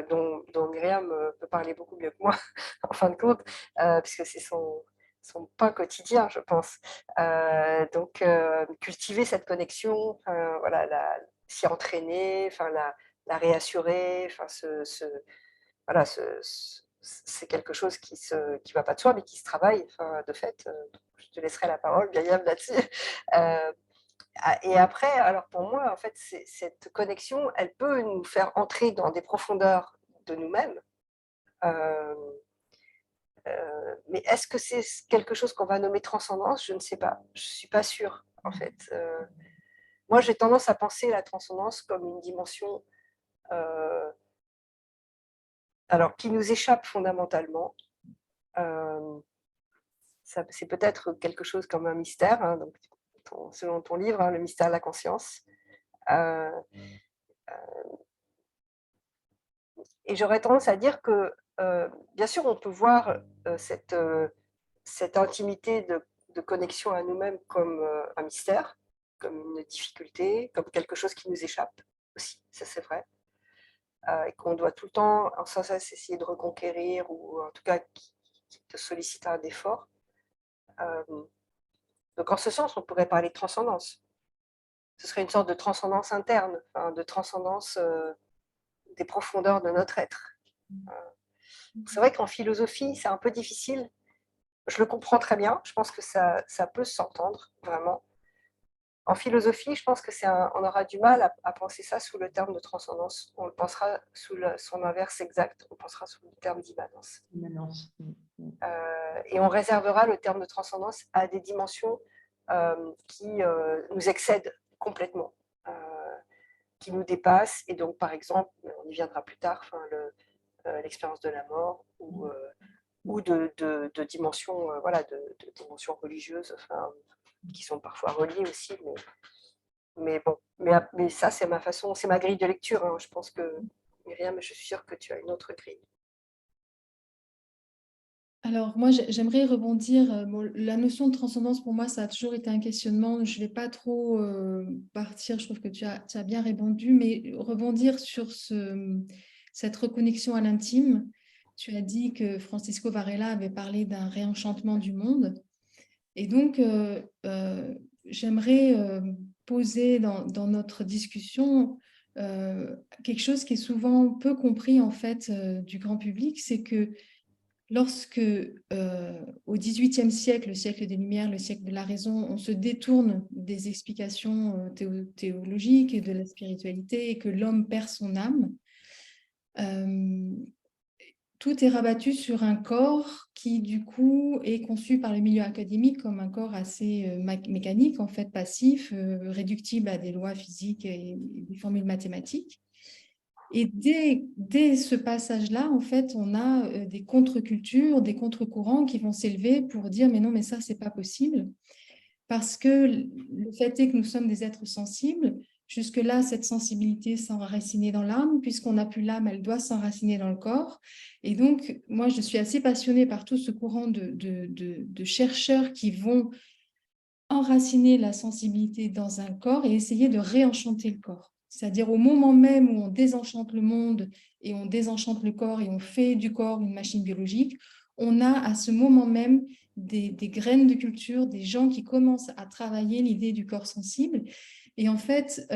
dont Myriam peut parler beaucoup mieux que moi, en fin de compte, puisque c'est son pain quotidien, je pense. Donc, cultiver cette connexion, s'y entraîner, la réassurer, c'est quelque chose qui ne va pas de soi, mais qui se travaille, de fait. Je te laisserai la parole, Myriam, là-dessus. Et après, alors pour moi, en fait, cette connexion, elle peut nous faire entrer dans des profondeurs de nous-mêmes. Mais est-ce que c'est quelque chose qu'on va nommer transcendance? Je ne sais pas. Je ne suis pas sûre, en fait. Moi, j'ai tendance à penser la transcendance comme une dimension qui nous échappe fondamentalement. C'est peut-être quelque chose comme un mystère, hein, donc, selon ton livre, hein, Le mystère de la conscience. Et j'aurais tendance à dire que, bien sûr, on peut voir cette intimité de connexion à nous-mêmes comme un mystère, comme une difficulté, comme quelque chose qui nous échappe aussi, ça c'est vrai, et qu'on doit tout le temps, sans cesse, essayer de reconquérir, ou en tout cas qui te sollicite un effort. Donc en ce sens, on pourrait parler de transcendance. Ce serait une sorte de transcendance interne, de transcendance des profondeurs de notre être. C'est vrai qu'en philosophie, c'est un peu difficile. Je le comprends très bien. Je pense que ça peut s'entendre, vraiment. En philosophie, je pense on aura du mal à penser ça sous le terme de transcendance. On le pensera sous son inverse exact. On pensera sous le terme d'immanence. Et on réservera le terme de transcendance à des dimensions qui nous excèdent complètement, qui nous dépassent. Et donc, par exemple, on y viendra plus tard, l'expérience de la mort ou de dimensions, voilà, de dimensions religieuses, qui sont parfois reliées aussi. Mais bon, mais ça, c'est ma façon, c'est ma grille de lecture. Hein. Je pense que, Myriam, je suis sûre que tu as une autre grille. Alors, moi, j'aimerais rebondir. Bon, la notion de transcendance, pour moi, ça a toujours été un questionnement. Je ne vais pas trop partir. Je trouve que tu as bien répondu, mais rebondir sur cette reconnexion à l'intime. Tu as dit que Francisco Varela avait parlé d'un réenchantement du monde. Et donc, j'aimerais poser dans notre discussion quelque chose qui est souvent peu compris, en fait, du grand public, c'est que lorsque, au XVIIIe siècle, le siècle des Lumières, le siècle de la raison, on se détourne des explications théologiques et de la spiritualité et que l'homme perd son âme, tout est rabattu sur un corps qui, du coup, est conçu par le milieu académique comme un corps assez mécanique, en fait, passif, réductible à des lois physiques et des formules mathématiques. Et dès ce passage-là, en fait, on a des contre-cultures, des contre-courants qui vont s'élever pour dire « mais non, mais ça, c'est pas possible ». Parce que le fait est que nous sommes des êtres sensibles. Jusque-là, cette sensibilité s'enracinait dans l'âme. Puisqu'on n'a plus l'âme, elle doit s'enraciner dans le corps. Et donc, moi, je suis assez passionnée par tout ce courant de chercheurs qui vont enraciner la sensibilité dans un corps et essayer de réenchanter le corps. C'est-à-dire au moment même où on désenchante le monde et on désenchante le corps et on fait du corps une machine biologique, on a à ce moment même des graines de culture, des gens qui commencent à travailler l'idée du corps sensible. Et en fait,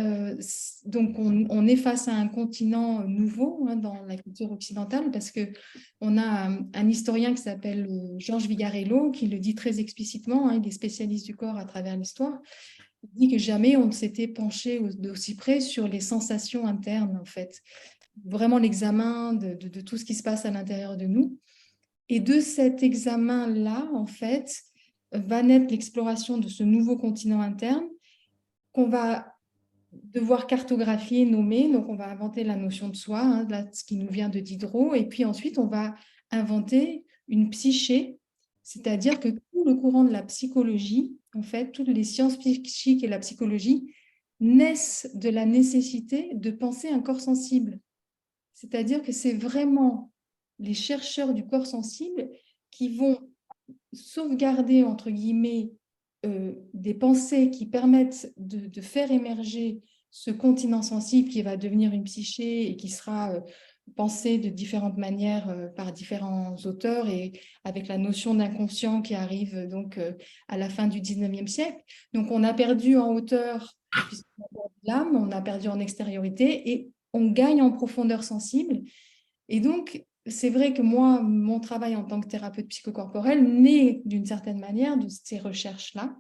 donc on est face à un continent nouveau dans la culture occidentale parce qu'on a un historien qui s'appelle Georges Vigarello qui le dit très explicitement, il est spécialiste du corps à travers l'histoire. Il dit que jamais on ne s'était penché d'aussi près sur les sensations internes, en fait. Vraiment l'examen de tout ce qui se passe à l'intérieur de nous. Et de cet examen-là, en fait, va naître l'exploration de ce nouveau continent interne qu'on va devoir cartographier, nommer. Donc, on va inventer la notion de soi, là, ce qui nous vient de Diderot. Et puis ensuite, on va inventer une psyché, c'est-à-dire que tout le courant de la psychologie, en fait, toutes les sciences psychiques et la psychologie naissent de la nécessité de penser un corps sensible. C'est-à-dire que c'est vraiment les chercheurs du corps sensible qui vont sauvegarder, entre guillemets, des pensées qui permettent de faire émerger ce continent sensible qui va devenir une psyché et qui sera pensé de différentes manières par différents auteurs et avec la notion d'inconscient qui arrive donc à la fin du 19e siècle. Donc on a perdu en hauteur, puisqu'on a perdu l'âme, on a perdu en extériorité et on gagne en profondeur sensible. Et donc, c'est vrai que moi, mon travail en tant que thérapeute psychocorporelle naît d'une certaine manière de ces recherches-là.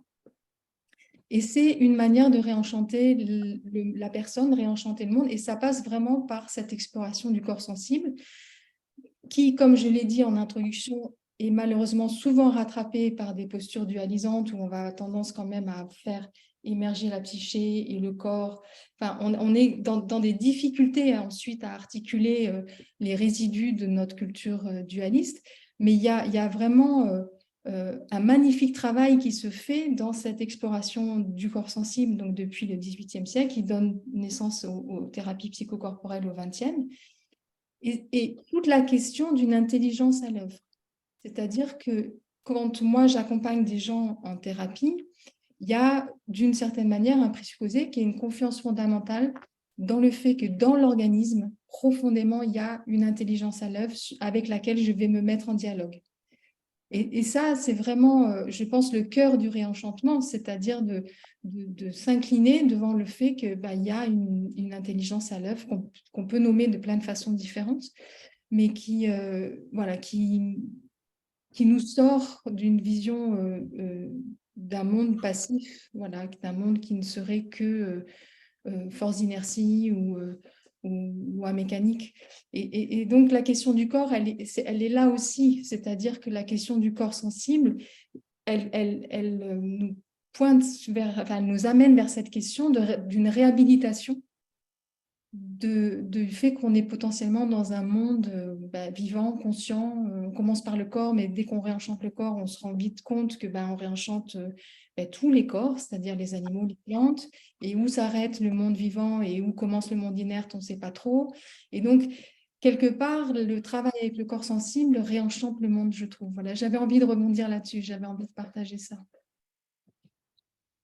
Et c'est une manière de réenchanter la personne, réenchanter le monde. Et ça passe vraiment par cette exploration du corps sensible qui, comme je l'ai dit en introduction, est malheureusement souvent rattrapée par des postures dualisantes où on va avoir tendance quand même à faire émerger la psyché et le corps. Enfin, on est dans des difficultés ensuite à articuler les résidus de notre culture dualiste. Mais il y a vraiment un magnifique travail qui se fait dans cette exploration du corps sensible, donc depuis le XVIIIe siècle, qui donne naissance aux thérapies psychocorporelles au XXe. Et toute la question d'une intelligence à l'œuvre. C'est-à-dire que quand moi j'accompagne des gens en thérapie, il y a d'une certaine manière un présupposé qui est une confiance fondamentale dans le fait que dans l'organisme, profondément, il y a une intelligence à l'œuvre avec laquelle je vais me mettre en dialogue. Et ça, c'est vraiment, je pense, le cœur du réenchantement, c'est-à-dire de s'incliner devant le fait qu'il y a une intelligence à l'œuvre qu'on peut nommer de plein de façons différentes, mais qui nous sort d'une vision d'un monde passif, d'un monde qui ne serait que force d'inertie ou à mécanique. Et donc, la question du corps, elle est là aussi, c'est-à-dire que la question du corps sensible, elle nous pointe elle nous amène vers cette question d'une réhabilitation du fait qu'on est potentiellement dans un monde vivant, conscient. On commence par le corps, mais dès qu'on réenchante le corps, on se rend vite compte que on réenchante tous les corps, c'est-à-dire les animaux, les plantes, et où s'arrête le monde vivant et où commence le monde inerte, on ne sait pas trop. Et donc, quelque part, le travail avec le corps sensible réenchante le monde, je trouve. Voilà, j'avais envie de rebondir là-dessus, j'avais envie de partager ça.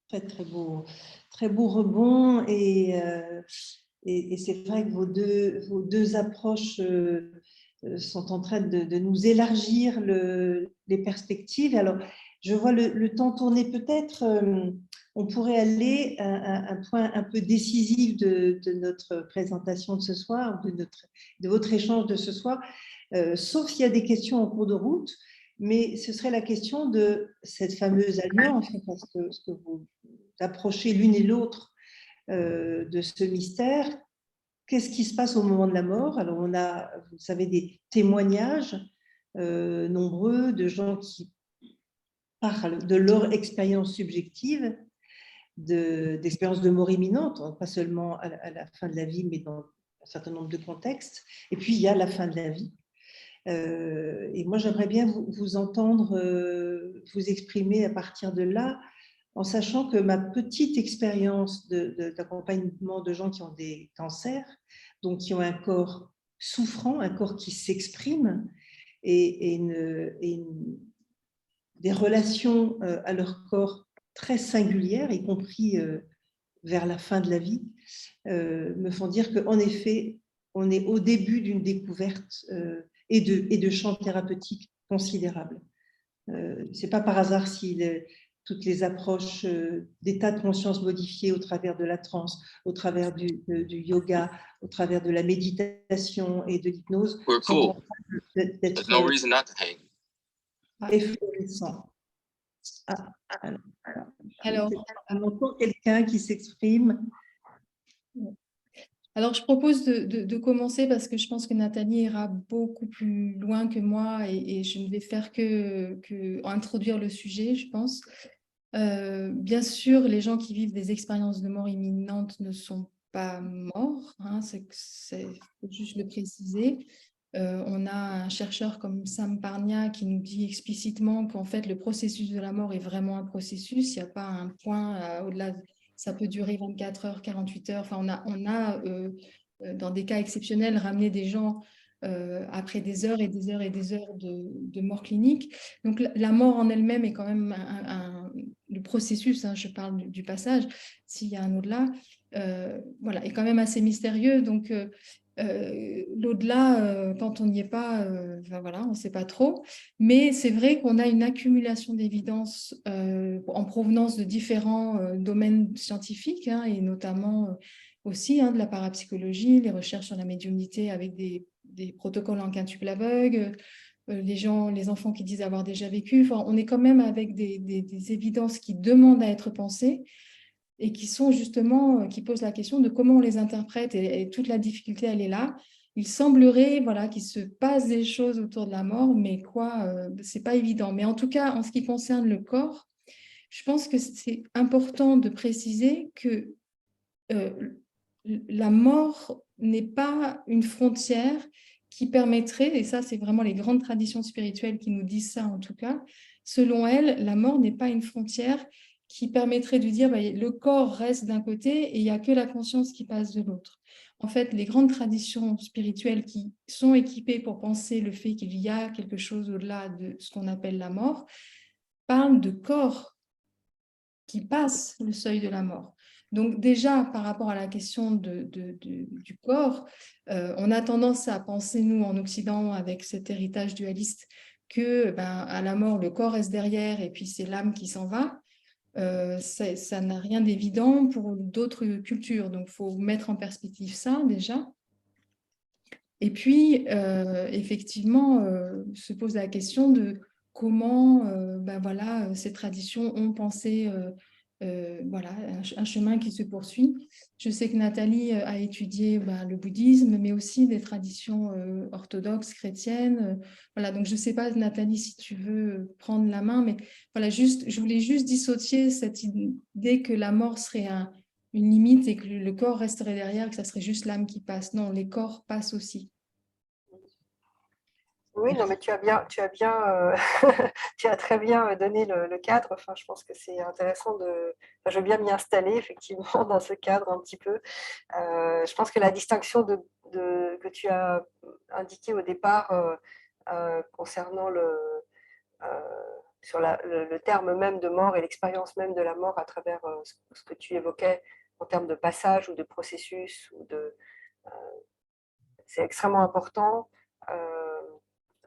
Très beau rebond et c'est vrai que vos deux approches sont en train de nous élargir les perspectives. Alors, je vois le temps tourner peut-être. On pourrait aller à un point un peu décisif de notre présentation de ce soir, de votre échange de ce soir, sauf s'il y a des questions en cours de route. Mais ce serait la question de cette fameuse alliance, parce que ce que vous approchez l'une et l'autre de ce mystère. Qu'est-ce qui se passe au moment de la mort? Alors, on a, vous savez, des témoignages nombreux de gens qui parlent de leur expérience subjective, d'expérience de mort imminente, pas seulement à la fin de la vie, mais dans un certain nombre de contextes. Et puis, il y a la fin de la vie. Et moi, j'aimerais bien vous entendre vous exprimer à partir de là, en sachant que ma petite expérience d'accompagnement de gens qui ont des cancers, donc qui ont un corps souffrant, un corps qui s'exprime, et des relations à leur corps très singulières, y compris vers la fin de la vie, me font dire qu'en effet, on est au début d'une découverte et de champs thérapeutiques considérables. Ce n'est pas par hasard si toutes les approches d'état de conscience modifié au travers de la transe, au travers du yoga, au travers de la méditation et de l'hypnose sont en train d'être effleurissants. Alors, on entend quelqu'un qui s'exprime. Alors, je propose de commencer parce que je pense que Nathalie ira beaucoup plus loin que moi et je ne vais faire que introduire le sujet, je pense. Bien sûr, les gens qui vivent des expériences de mort imminente ne sont pas morts, hein, faut juste le préciser. On a un chercheur comme Sam Parnia qui nous dit explicitement qu'en fait, le processus de la mort est vraiment un processus. Il n'y a pas un point au-delà. Ça peut durer 24 heures, 48 heures. Enfin, on a dans des cas exceptionnels, ramené des gens après des heures et des heures et des heures de mort clinique. Donc, la mort en elle-même est quand même le processus, hein, je parle du passage, s'il y a un au-delà, voilà, est quand même assez mystérieux. Donc, l'au-delà, quand on n'y est pas, voilà, on ne sait pas trop. Mais c'est vrai qu'on a une accumulation d'évidences en provenance de différents domaines scientifiques, hein, et notamment aussi de la parapsychologie, les recherches sur la médiumnité avec des protocoles en quintuple aveugle, les enfants qui disent avoir déjà vécu. Enfin, on est quand même avec des évidences qui demandent à être pensées et qui sont justement, qui posent la question de comment on les interprète, et toute la difficulté, elle est là. Il semblerait qu'il se passe des choses autour de la mort, mais c'est pas évident. Mais en tout cas, en ce qui concerne le corps, je pense que c'est important de préciser que la mort n'est pas une frontière qui permettrait, et ça c'est vraiment les grandes traditions spirituelles qui nous disent ça en tout cas, selon elles, la mort n'est pas une frontière qui permettrait de dire le corps reste d'un côté et il n'y a que la conscience qui passe de l'autre. En fait, les grandes traditions spirituelles qui sont équipées pour penser le fait qu'il y a quelque chose au-delà de ce qu'on appelle la mort, parlent de corps qui passe le seuil de la mort. Donc déjà, par rapport à la question du corps, on a tendance à penser, nous, en Occident, avec cet héritage dualiste, que à la mort, le corps reste derrière et puis c'est l'âme qui s'en va. Ça n'a rien d'évident pour d'autres cultures. Donc, il faut mettre en perspective ça, déjà. Et puis, effectivement, se pose la question de comment ces traditions ont pensé voilà, un chemin qui se poursuit. Je sais que Nathalie a étudié le bouddhisme, mais aussi des traditions orthodoxes, chrétiennes. Voilà, donc je ne sais pas, Nathalie, si tu veux prendre la main, mais voilà, je voulais juste dissocier cette idée que la mort serait une limite et que le corps resterait derrière, que ça serait juste l'âme qui passe. Non, les corps passent aussi. Oui, non, mais tu as très bien donné le cadre. Enfin, je pense que c'est intéressant enfin, je veux bien m'y installer effectivement dans ce cadre un petit peu. Je pense que la distinction que tu as indiquée au départ concernant sur le terme même de mort et l'expérience même de la mort à travers ce que tu évoquais en termes de passage ou de processus euh, c'est extrêmement important.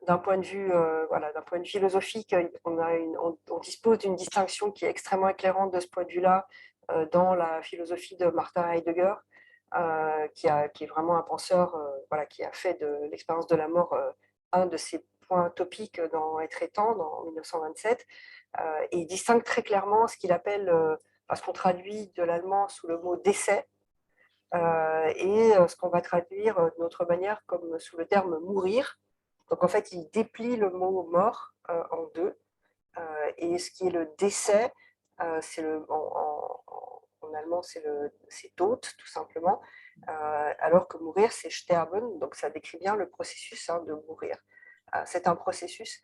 D'un point de vue, voilà, d'un point de vue philosophique, on dispose d'une distinction qui est extrêmement éclairante de ce point de vue-là dans la philosophie de Martin Heidegger, qui est vraiment un penseur voilà, qui a fait de l'expérience de la mort un de ses points topiques dans Être et temps, en 1927. Et il distingue très clairement ce qu'il appelle, ce qu'on traduit de l'allemand sous le mot décès, et ce qu'on va traduire d'une autre manière comme sous le terme mourir. Donc en fait, il déplie le mot mort en deux. Et ce qui est le décès, c'est en allemand, c'est Tod, tout simplement, alors que mourir, c'est sterben, donc ça décrit bien le processus de mourir. C'est un processus,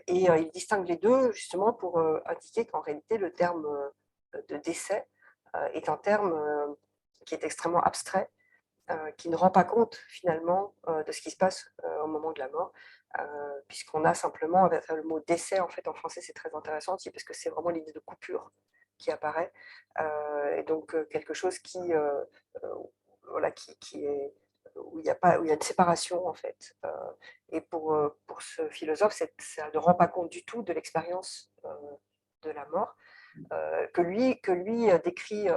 et il distingue les deux justement pour indiquer qu'en réalité, le terme de décès est un terme qui est extrêmement abstrait, qui ne rend pas compte finalement de ce qui se passe au moment de la mort, puisqu'on a simplement, avec le mot décès, en fait en français c'est très intéressant aussi parce que c'est vraiment l'idée de coupure qui apparaît, et donc quelque chose voilà, qui est où il y a une séparation en fait. Et pour ce philosophe, ça ne rend pas compte du tout de l'expérience de la mort, que lui décrit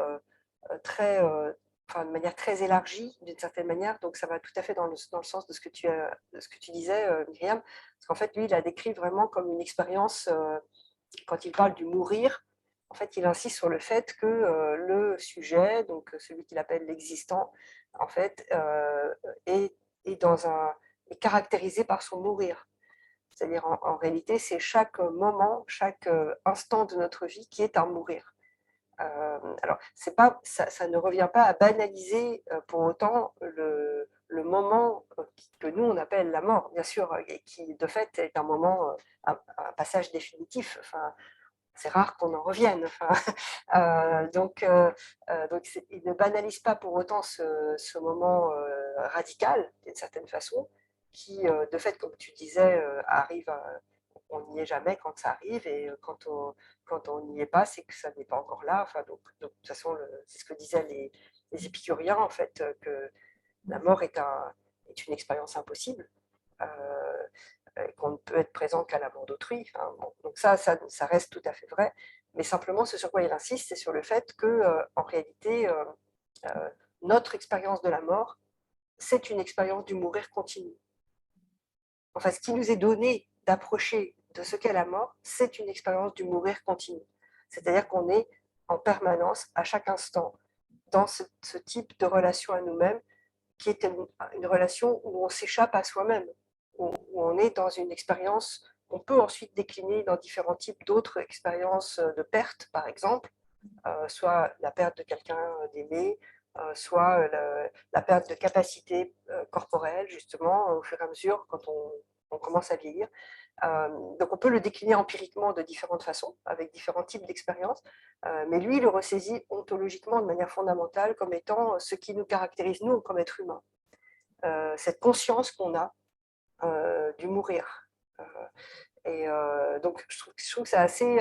très, de manière très élargie, d'une certaine manière. Donc, ça va tout à fait dans le sens de ce que tu disais, Myriam. Parce qu'en fait, lui, il la décrit vraiment comme une expérience, quand il parle du mourir, en fait, il insiste sur le fait que le sujet, donc celui qu'il appelle l'existant, en fait, est, est caractérisé par son mourir. C'est-à-dire, en réalité, c'est chaque moment, chaque instant de notre vie qui est un mourir. Alors, ça ne revient pas à banaliser pour autant le moment que nous, on appelle la mort, bien sûr, et qui, de fait, est un moment, un passage définitif. Enfin, c'est rare qu'on en revienne. Enfin, donc, il ne banalise pas pour autant ce moment radical, d'une certaine façon, qui, de fait, comme tu disais, arrive on n'y est jamais quand ça arrive, et quand on n'y est pas, c'est que ça n'est pas encore là. Enfin, donc de toute façon, c'est ce que disaient les épicuriens, en fait, que la mort est une expérience impossible. Qu'on ne peut être présent qu'à la mort d'autrui. Enfin, bon, donc ça reste tout à fait vrai. Mais simplement, ce sur quoi il insiste, c'est sur le fait que, en réalité, notre expérience de la mort, c'est une expérience du mourir continu. Enfin, ce qui nous est donné d'approcher de ce qu'est la mort, c'est une expérience du mourir continu. C'est-à-dire qu'on est en permanence, à chaque instant, dans ce type de relation à nous-mêmes, qui est une relation où on s'échappe à soi-même, où on est dans une expérience qu'on peut ensuite décliner dans différents types d'autres expériences de perte, par exemple, soit la perte de quelqu'un d'aimé, soit la perte de capacité corporelle, justement, au fur et à mesure, quand on commence à vieillir. Donc on peut le décliner empiriquement de différentes façons, avec différents types d'expériences, mais lui, il le ressaisit ontologiquement de manière fondamentale comme étant ce qui nous caractérise, nous, comme êtres humains. Cette conscience qu'on a du mourir. Et donc, je trouve que c'est assez...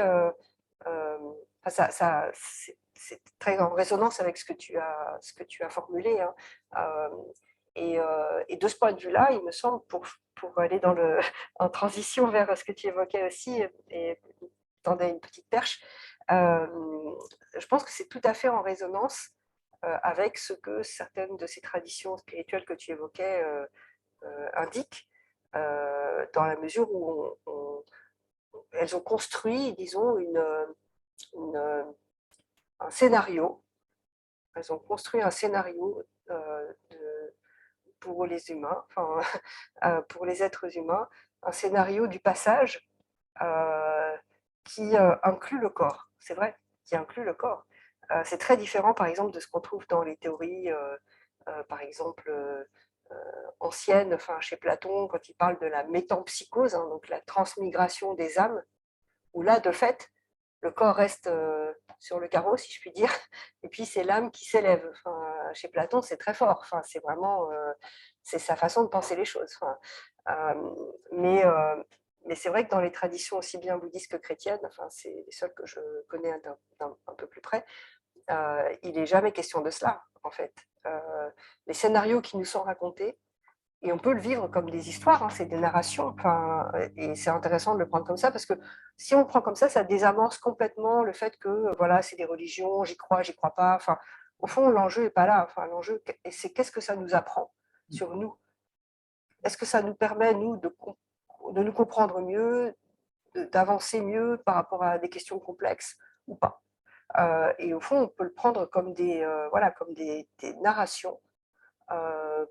c'est très en résonance avec ce que tu as formulé. Hein. Et de ce point de vue-là, il me semble, pour aller en transition vers ce que tu évoquais aussi, et tendais une petite perche, je pense que c'est tout à fait en résonance avec ce que certaines de ces traditions spirituelles que tu évoquais indiquent, dans la mesure où elles ont construit, disons, une un scénario. Elles ont construit un scénario pour les humains, enfin, pour les êtres humains, un scénario du passage qui inclut le corps. C'est vrai, qui inclut le corps. C'est très différent, par exemple, de ce qu'on trouve dans les théories, par exemple, anciennes, enfin, chez Platon, quand il parle de la métampsychose, hein, donc la transmigration des âmes, où là, de fait, le corps reste sur le carreau, si je puis dire, et puis c'est l'âme qui s'élève. Enfin, chez Platon, c'est très fort. Enfin, c'est vraiment c'est sa façon de penser les choses. Enfin, mais c'est vrai que dans les traditions aussi bien bouddhistes que chrétiennes, enfin, c'est les seules que je connais un peu plus près, il n'est jamais question de cela, en fait. Les scénarios qui nous sont racontés, et on peut le vivre comme des histoires, hein, c'est des narrations. Enfin, et c'est intéressant de le prendre comme ça parce que si on le prend comme ça désamorce complètement le fait que voilà, c'est des religions, j'y crois pas. Enfin, au fond, l'enjeu n'est pas là. Enfin, l'enjeu, c'est qu'est-ce que ça nous apprend sur nous. Est-ce que ça nous permet, nous, de nous comprendre mieux, d'avancer mieux par rapport à des questions complexes ou pas. Et au fond, on peut le prendre comme comme des narrations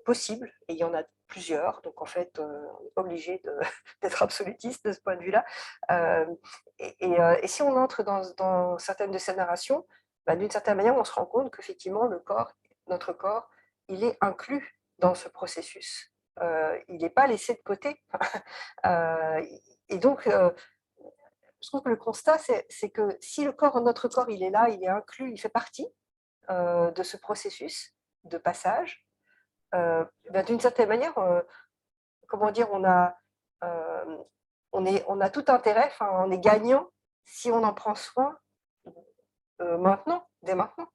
possibles, et il y en a plusieurs, donc en fait, on n'est pas obligé d'être absolutiste de ce point de vue-là. Et si on entre dans certaines de ces narrations, d'une certaine manière, on se rend compte qu'effectivement, notre corps, il est inclus dans ce processus. Il n'est pas laissé de côté. Et donc, je trouve que le constat, c'est que si notre corps, il est là, il est inclus, il fait partie de ce processus de passage, d'une certaine manière, comment dire, on a tout intérêt, enfin, on est gagnant si on en prend soin dès maintenant.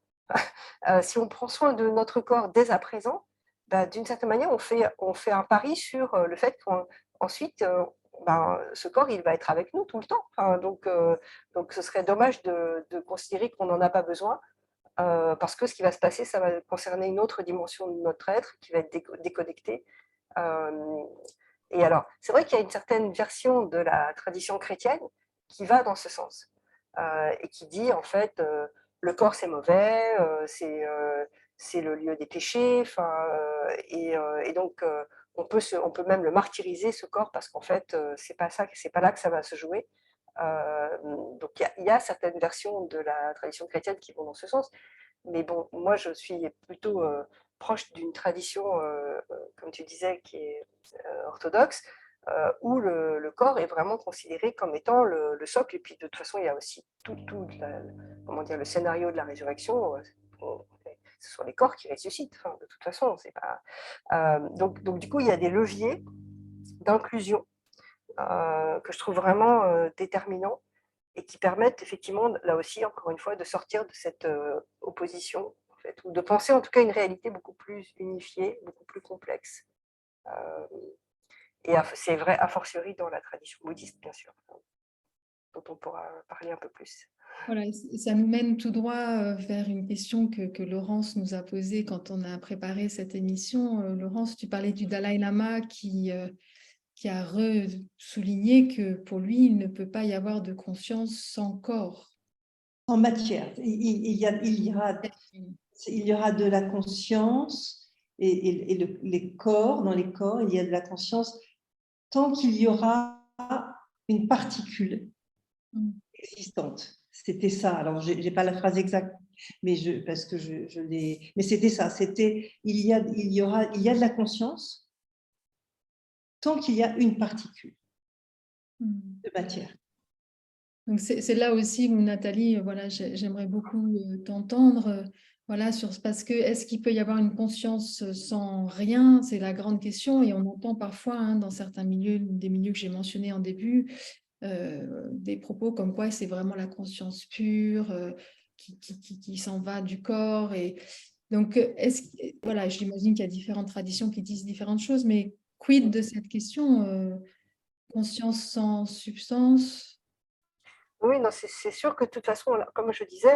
Si on prend soin de notre corps dès à présent, d'une certaine manière, on fait un pari sur le fait qu'ensuite, ce corps, il va être avec nous tout le temps. Enfin, donc, ce serait dommage de considérer qu'on n'en a pas besoin. Parce que ce qui va se passer, ça va concerner une autre dimension de notre être qui va être déconnectée. Et alors, c'est vrai qu'il y a une certaine version de la tradition chrétienne qui va dans ce sens et qui dit en fait le corps c'est mauvais, c'est le lieu des péchés, et donc on peut même le martyriser ce corps parce qu'en fait c'est pas là que ça va se jouer. Donc il y a certaines versions de la tradition chrétienne qui vont dans ce sens, mais bon, moi je suis plutôt proche d'une tradition, comme tu disais, qui est orthodoxe, où le corps est vraiment considéré comme étant le socle. Et puis de toute façon, il y a aussi comment dire, le scénario de la résurrection. Ce sont les corps qui ressuscitent. Enfin, de toute façon, c'est pas. Donc du coup, il y a des leviers d'inclusion que je trouve vraiment déterminants et qui permettent effectivement, là aussi, encore une fois, de sortir de cette opposition, en fait, ou de penser en tout cas une réalité beaucoup plus unifiée, beaucoup plus complexe. Et c'est vrai, a fortiori dans la tradition bouddhiste, bien sûr, dont on pourra parler un peu plus. Voilà, ça nous mène tout droit vers une question que Laurence nous a posée quand on a préparé cette émission. Laurence, tu parlais du Dalai Lama qui a souligné que pour lui, il ne peut pas y avoir de conscience sans corps. En matière, il y aura de la conscience et les corps, dans les corps, il y a de la conscience tant qu'il y aura une particule existante. C'était ça. Alors, je n'ai pas la phrase exacte, mais parce que je l'ai. Mais c'était ça. C'était il y a de la conscience tant qu'il y a une particule de matière. Donc c'est là aussi où Nathalie, voilà, j'aimerais beaucoup t'entendre, voilà, parce que est-ce qu'il peut y avoir une conscience sans rien? C'est la grande question, et on entend parfois hein, dans certains milieux, des milieux que j'ai mentionnés en début, des propos comme quoi c'est vraiment la conscience pure qui s'en va du corps. Et donc, voilà, j'imagine qu'il y a différentes traditions qui disent différentes choses, mais quid de cette question, conscience sans substance? Oui, non, c'est sûr que de toute façon, comme je disais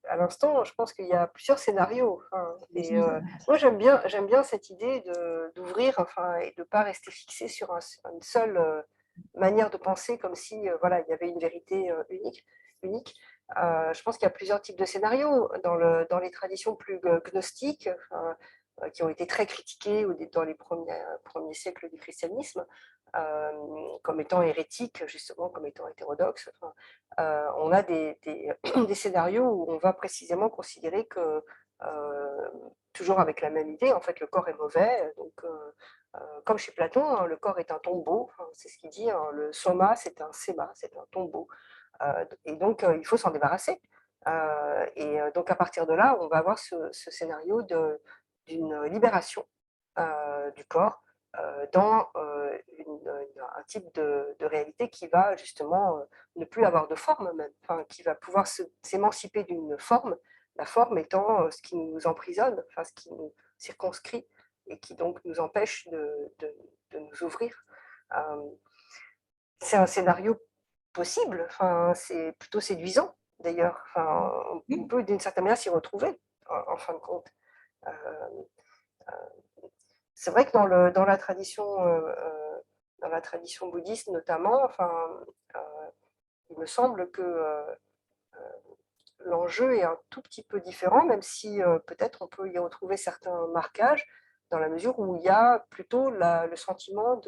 à l'instant, je pense qu'il y a plusieurs scénarios. Et moi, j'aime bien cette idée d'ouvrir, enfin, et de ne pas rester fixé sur une seule manière de penser, comme si voilà, il y avait une vérité unique. Je pense qu'il y a plusieurs types de scénarios. Dans les traditions plus gnostiques, qui ont été très critiquées dans les premiers siècles du christianisme, comme étant hérétiques, justement, comme étant hétérodoxes. On a des scénarios où on va précisément considérer que, toujours avec la même idée, en fait, le corps est mauvais. Donc, comme chez Platon, hein, le corps est un tombeau, c'est ce qu'il dit, hein, le soma, c'est un séma, c'est un tombeau. Et donc, il faut s'en débarrasser. Donc, à partir de là, on va avoir ce scénario d'une libération du corps dans un type de réalité qui va justement ne plus avoir de forme même, enfin, qui va pouvoir s'émanciper d'une forme, la forme étant ce qui nous emprisonne, enfin, ce qui nous circonscrit et qui donc nous empêche de nous ouvrir. C'est un scénario possible, enfin, c'est plutôt séduisant d'ailleurs. Enfin, on peut d'une certaine manière s'y retrouver en fin de compte. C'est vrai que dans la tradition bouddhiste notamment, enfin, il me semble que l'enjeu est un tout petit peu différent, même si peut-être on peut y retrouver certains marquages, dans la mesure où il y a plutôt le sentiment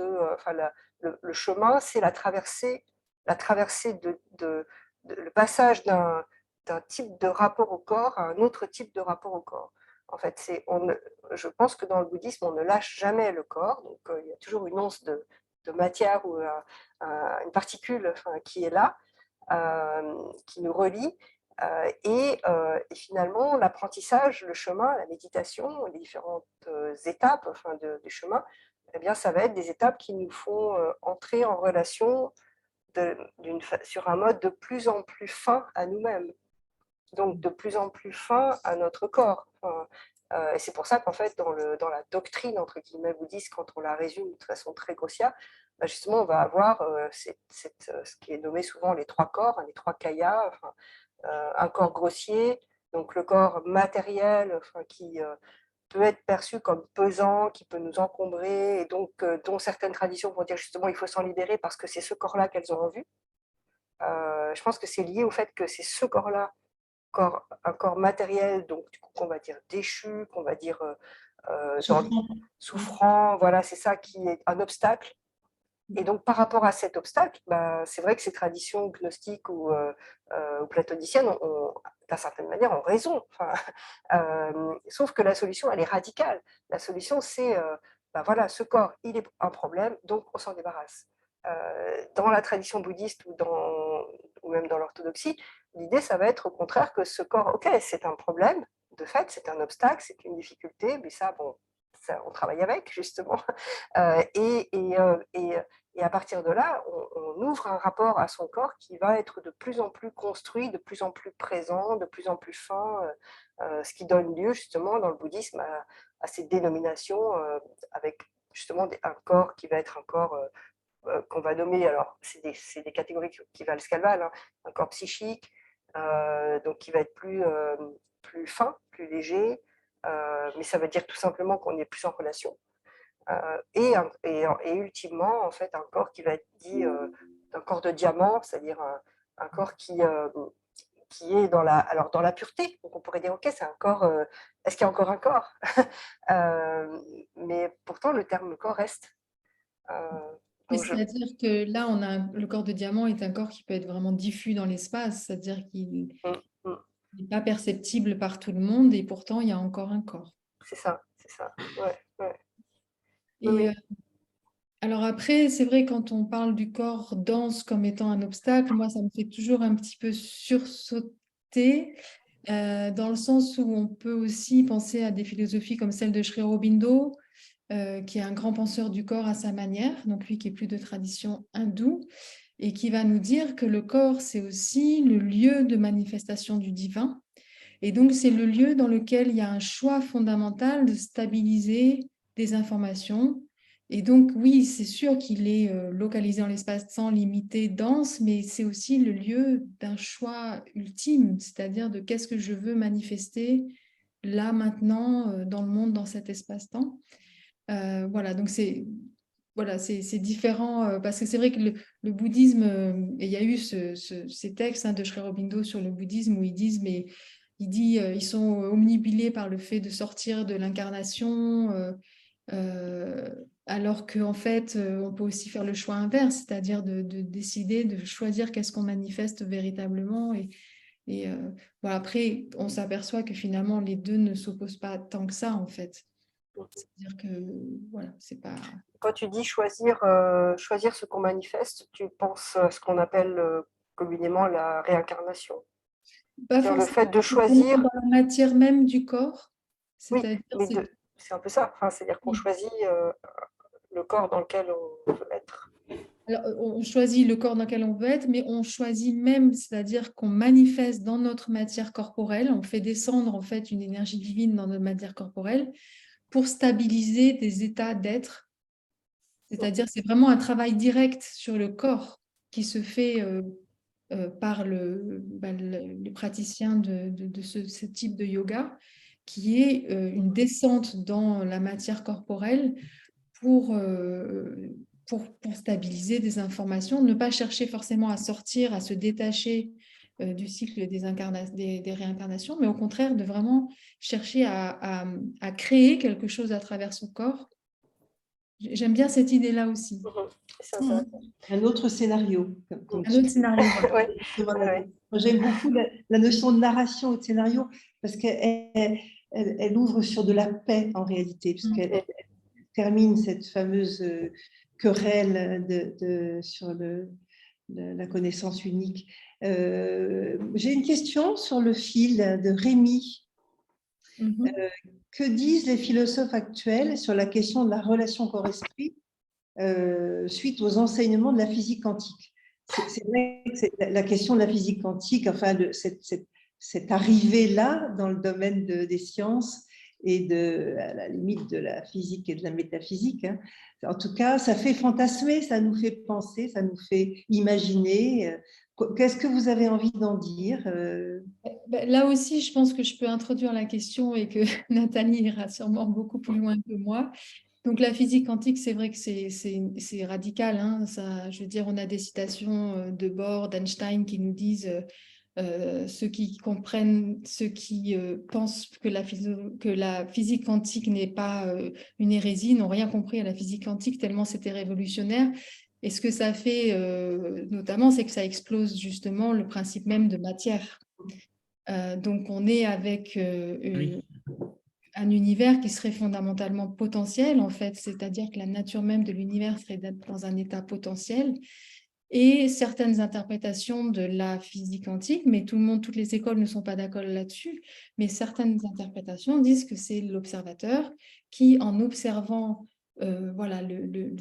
le chemin, c'est la traversée le passage d'un type de rapport au corps à un autre type de rapport au corps. En fait, je pense que dans le bouddhisme, on ne lâche jamais le corps, donc il y a toujours une once de matière ou une particule qui est là, qui nous relie. Et finalement, l'apprentissage, le chemin, la méditation, les différentes étapes du chemin, eh bien, ça va être des étapes qui nous font entrer en relation sur un mode de plus en plus fin à nous-mêmes, donc de plus en plus fin à notre corps. Et c'est pour ça qu'en fait, dans la doctrine, entre guillemets, bouddhiste, quand on la résume de façon très grossière, justement, on va avoir ce qui est nommé souvent les trois corps, les trois kayas, un corps grossier, donc le corps matériel qui peut être perçu comme pesant, qui peut nous encombrer, et donc dont certaines traditions vont dire justement il faut s'en libérer parce que c'est ce corps-là qu'elles ont en vue. Je pense que c'est lié au fait que c'est ce corps-là, un corps matériel, donc du coup qu'on va dire déchu, qu'on va dire souffrant, voilà, c'est ça qui est un obstacle. Et donc, par rapport à cet obstacle, c'est vrai que ces traditions gnostiques ou platoniciennes, d'une certaine manière, ont raison. Sauf que la solution, elle est radicale. La solution, c'est, voilà, ce corps, il est un problème, donc on s'en débarrasse. Dans la tradition bouddhiste ou même dans l'orthodoxie, l'idée, ça va être au contraire que ce corps, ok, c'est un problème, de fait, c'est un obstacle, c'est une difficulté, mais ça, bon, on travaille avec, justement. Et à partir de là, on ouvre un rapport à son corps qui va être de plus en plus construit, de plus en plus présent, de plus en plus fin, ce qui donne lieu justement dans le bouddhisme à ces dénominations avec justement un corps qui va être un corps qu'on va nommer, alors c'est des catégories qui valent ce qu'elles valent, hein, un corps psychique, donc qui va être plus fin, plus léger, mais ça veut dire tout simplement qu'on est plus en relation. Et ultimement, en fait, un corps qui va être dit un corps de diamant, c'est-à-dire un corps qui est dans la pureté. Donc on pourrait dire, ok, c'est un corps, est-ce qu'il y a encore un corps mais pourtant, le terme corps reste. C'est-à-dire que là, le corps de diamant est un corps qui peut être vraiment diffus dans l'espace, c'est-à-dire qu'il n'est pas perceptible par tout le monde et pourtant, il y a encore un corps. C'est ça, ouais. Et Oui. alors après, c'est vrai, quand on parle du corps dense comme étant un obstacle, moi, ça me fait toujours un petit peu sursauter, dans le sens où on peut aussi penser à des philosophies comme celle de Sri Aurobindo, qui est un grand penseur du corps à sa manière, donc lui qui est plus de tradition hindoue, et qui va nous dire que le corps, c'est aussi le lieu de manifestation du divin. Et donc, c'est le lieu dans lequel il y a un choix fondamental de stabiliser des informations. Et donc, oui, c'est sûr qu'il est localisé dans l'espace-temps limité, dense, mais c'est aussi le lieu d'un choix ultime, c'est-à-dire de qu'est-ce que je veux manifester là, maintenant, dans le monde, dans cet espace-temps. Voilà, donc c'est voilà, c'est différent parce que c'est vrai que le bouddhisme, et il y a eu ces textes de Sri Aurobindo sur le bouddhisme où ils disent, mais ils sont omnibulés par le fait de sortir de l'incarnation, euh, alors qu'en fait, on peut aussi faire le choix inverse, c'est-à-dire de décider, de choisir qu'est-ce qu'on manifeste véritablement. Et voilà, après, on s'aperçoit que finalement, les deux ne s'opposent pas tant que ça, en fait. C'est-à-dire que, voilà, c'est pas... Quand tu dis choisir ce qu'on manifeste, tu penses à ce qu'on appelle communément la réincarnation. Pas C'est-à-dire le forcément fait de choisir, dans la matière même du corps. oui, C'est-à-dire, mais c'est un peu ça. Enfin, c'est-à-dire qu'on choisit le corps dans lequel on veut être. alors, on choisit le corps dans lequel on veut être, mais on choisit même, c'est-à-dire qu'on manifeste dans notre matière corporelle, on fait descendre en fait une énergie divine dans notre matière corporelle pour stabiliser des états d'être. C'est-à-dire, c'est vraiment un travail direct sur le corps qui se fait par les praticiens de ce type de yoga, qui est une descente dans la matière corporelle pour, pour stabiliser des informations, ne pas chercher forcément à sortir, à se détacher du cycle des réincarnations, mais au contraire de vraiment chercher à créer quelque chose à travers son corps. J'aime bien cette idée-là aussi. C'est intéressant. Un autre scénario. Un autre scénario. Ouais. Moi, j'aime beaucoup la notion de narration ou de scénario parce qu'elle ouvre sur de la paix en réalité, puisqu'elle termine cette fameuse querelle sur la connaissance unique. J'ai une question sur le fil de Rémi. Que disent les philosophes actuels sur la question de la relation corps-esprit suite aux enseignements de la physique quantique? C'est vrai que la question de la physique quantique, enfin, cette arrivée-là dans le domaine des sciences et à la limite de la physique et de la métaphysique. Hein. En tout cas, ça fait fantasmer, ça nous fait penser, ça nous fait imaginer. Qu'est-ce que vous avez envie d'en dire? Là aussi, je pense que je peux introduire la question et que Nathalie ira sûrement beaucoup plus loin que moi. Donc la physique quantique, c'est vrai que c'est radical. Hein, ça, je veux dire, on a des citations de Bohr, d'Einstein qui nous disent ceux qui comprennent, ceux qui pensent que la physique quantique n'est pas une hérésie, n'ont rien compris à la physique quantique tellement c'était révolutionnaire. Et ce que ça fait notamment, c'est que ça explose justement le principe même de matière. Donc on est avec un univers qui serait fondamentalement potentiel, en fait, c'est-à-dire que la nature même de l'univers serait d'être dans un état potentiel. Et certaines interprétations de la physique quantique, mais toutes les écoles ne sont pas d'accord là-dessus, mais certaines interprétations disent que c'est l'observateur qui, en observant voilà,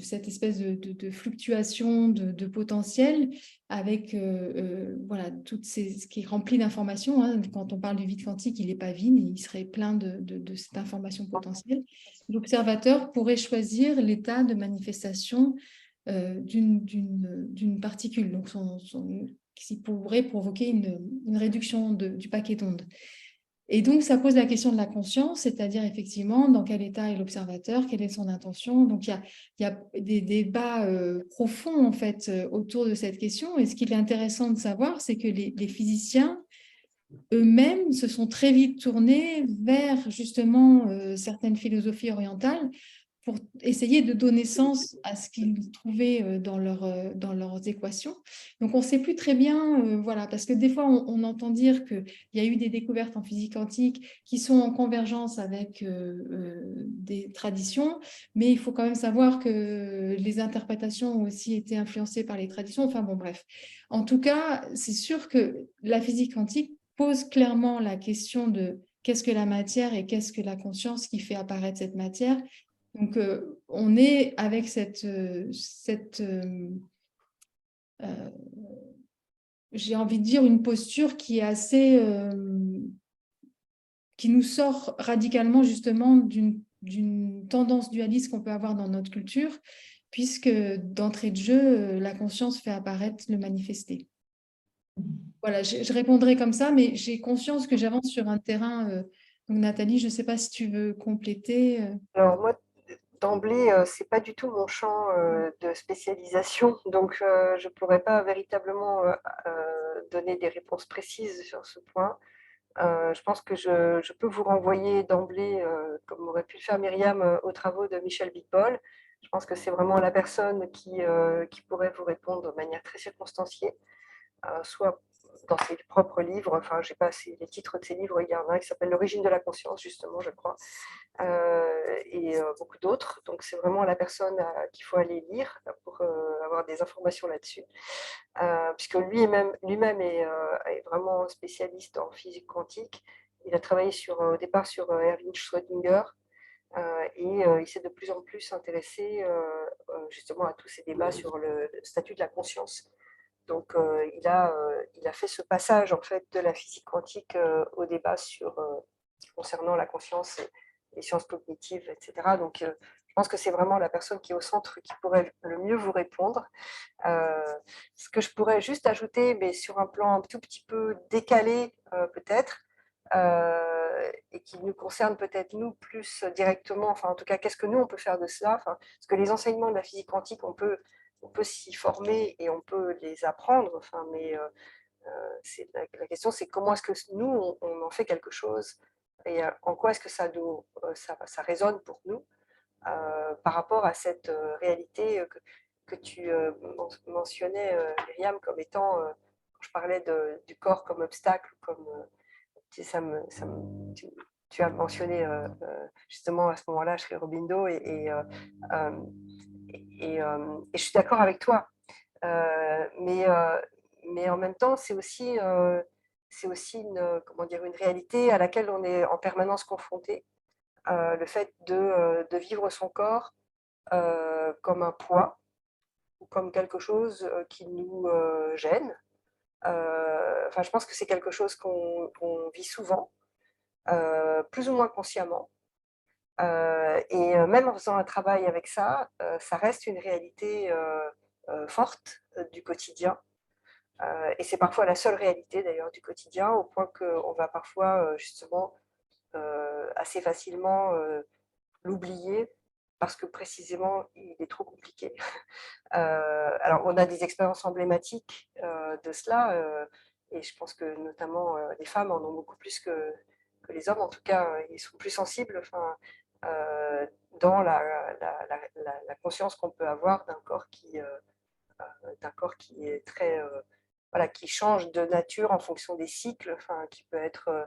cette espèce de fluctuation de potentiel, avec voilà, ce qui est rempli d'informations. Hein. Quand on parle du vide quantique, il n'est pas vide, il serait plein de cette information potentielle. L'observateur pourrait choisir l'état de manifestation d'une particule, donc qui pourrait provoquer une réduction du paquet d'ondes. Et donc, ça pose la question de la conscience, c'est-à-dire effectivement dans quel état est l'observateur, quelle est son intention. Donc, il y a des débats profonds en fait autour de cette question. Et ce qui est intéressant de savoir, c'est que les physiciens eux-mêmes se sont très vite tournés vers justement certaines philosophies orientales pour essayer de donner sens à ce qu'ils trouvaient dans leurs équations. Donc, on ne sait plus très bien, voilà, parce que des fois, on entend dire qu'il y a eu des découvertes en physique quantique qui sont en convergence avec des traditions, mais il faut quand même savoir que les interprétations ont aussi été influencées par les traditions. Enfin, bon, bref. En tout cas, c'est sûr que la physique quantique pose clairement la question de qu'est-ce que la matière et qu'est-ce que la conscience qui fait apparaître cette matière. Donc, on est avec j'ai envie de dire, une posture qui est assez, qui nous sort radicalement justement d'une tendance dualiste qu'on peut avoir dans notre culture, puisque d'entrée de jeu, la conscience fait apparaître le manifesté. Voilà, je répondrai comme ça, mais j'ai conscience que j'avance sur un terrain. Donc, Nathalie, je ne sais pas si tu veux compléter. Alors moi, d'emblée, c'est pas du tout mon champ de spécialisation, donc je pourrais pas véritablement donner des réponses précises sur ce point. Je pense que je peux vous renvoyer d'emblée, comme aurait pu le faire Myriam, aux travaux de Michel Bitbol. Je pense que c'est vraiment la personne qui pourrait vous répondre de manière très circonstanciée, soit dans ses propres livres, enfin, j'ai pas les titres de ses livres, il y en a un qui s'appelle «L'origine de la conscience», justement, je crois, et beaucoup d'autres. Donc, c'est vraiment la personne qu'il faut aller lire pour avoir des informations là-dessus. Puisque lui-même est vraiment spécialiste en physique quantique. Il a travaillé au départ sur Erwin Schrödinger, et il s'est de plus en plus intéressé justement à tous ces débats sur le statut de la conscience. Donc, il a fait ce passage en fait de la physique quantique au débat concernant la conscience et les sciences cognitives, etc. Donc, je pense que c'est vraiment la personne qui est au centre qui pourrait le mieux vous répondre. Ce que je pourrais juste ajouter, mais sur un plan un tout petit peu décalé peut-être, et qui nous concerne peut-être nous plus directement, enfin en tout cas, qu'est-ce que nous on peut faire de cela, enfin, parce que les enseignements de la physique quantique, on peut s'y former et on peut les apprendre, enfin, mais la question c'est comment est-ce que nous on en fait quelque chose et en quoi est-ce que ça résonne pour nous par rapport à cette réalité que tu mentionnais, Myriam, comme étant, quand je parlais du corps comme obstacle, comme tu sais, tu as mentionné justement à ce moment-là Sri Aurobindo et je suis d'accord avec toi. Mais en même temps, c'est aussi comment dire, une réalité à laquelle on est en permanence confronté. Le fait de vivre son corps comme un poids ou comme quelque chose qui nous gêne. Enfin, je pense que c'est quelque chose qu'on vit souvent, plus ou moins consciemment. Et même en faisant un travail avec ça, ça reste une réalité forte du quotidien. Et c'est parfois la seule réalité d'ailleurs du quotidien, au point qu'on va parfois justement assez facilement l'oublier parce que précisément il est trop compliqué. Alors on a des expériences emblématiques de cela, et je pense que notamment les femmes en ont beaucoup plus que les hommes. En tout cas, ils sont plus sensibles, enfin, dans la conscience qu'on peut avoir d'un corps qui est très voilà, qui change de nature en fonction des cycles, enfin, qui peut être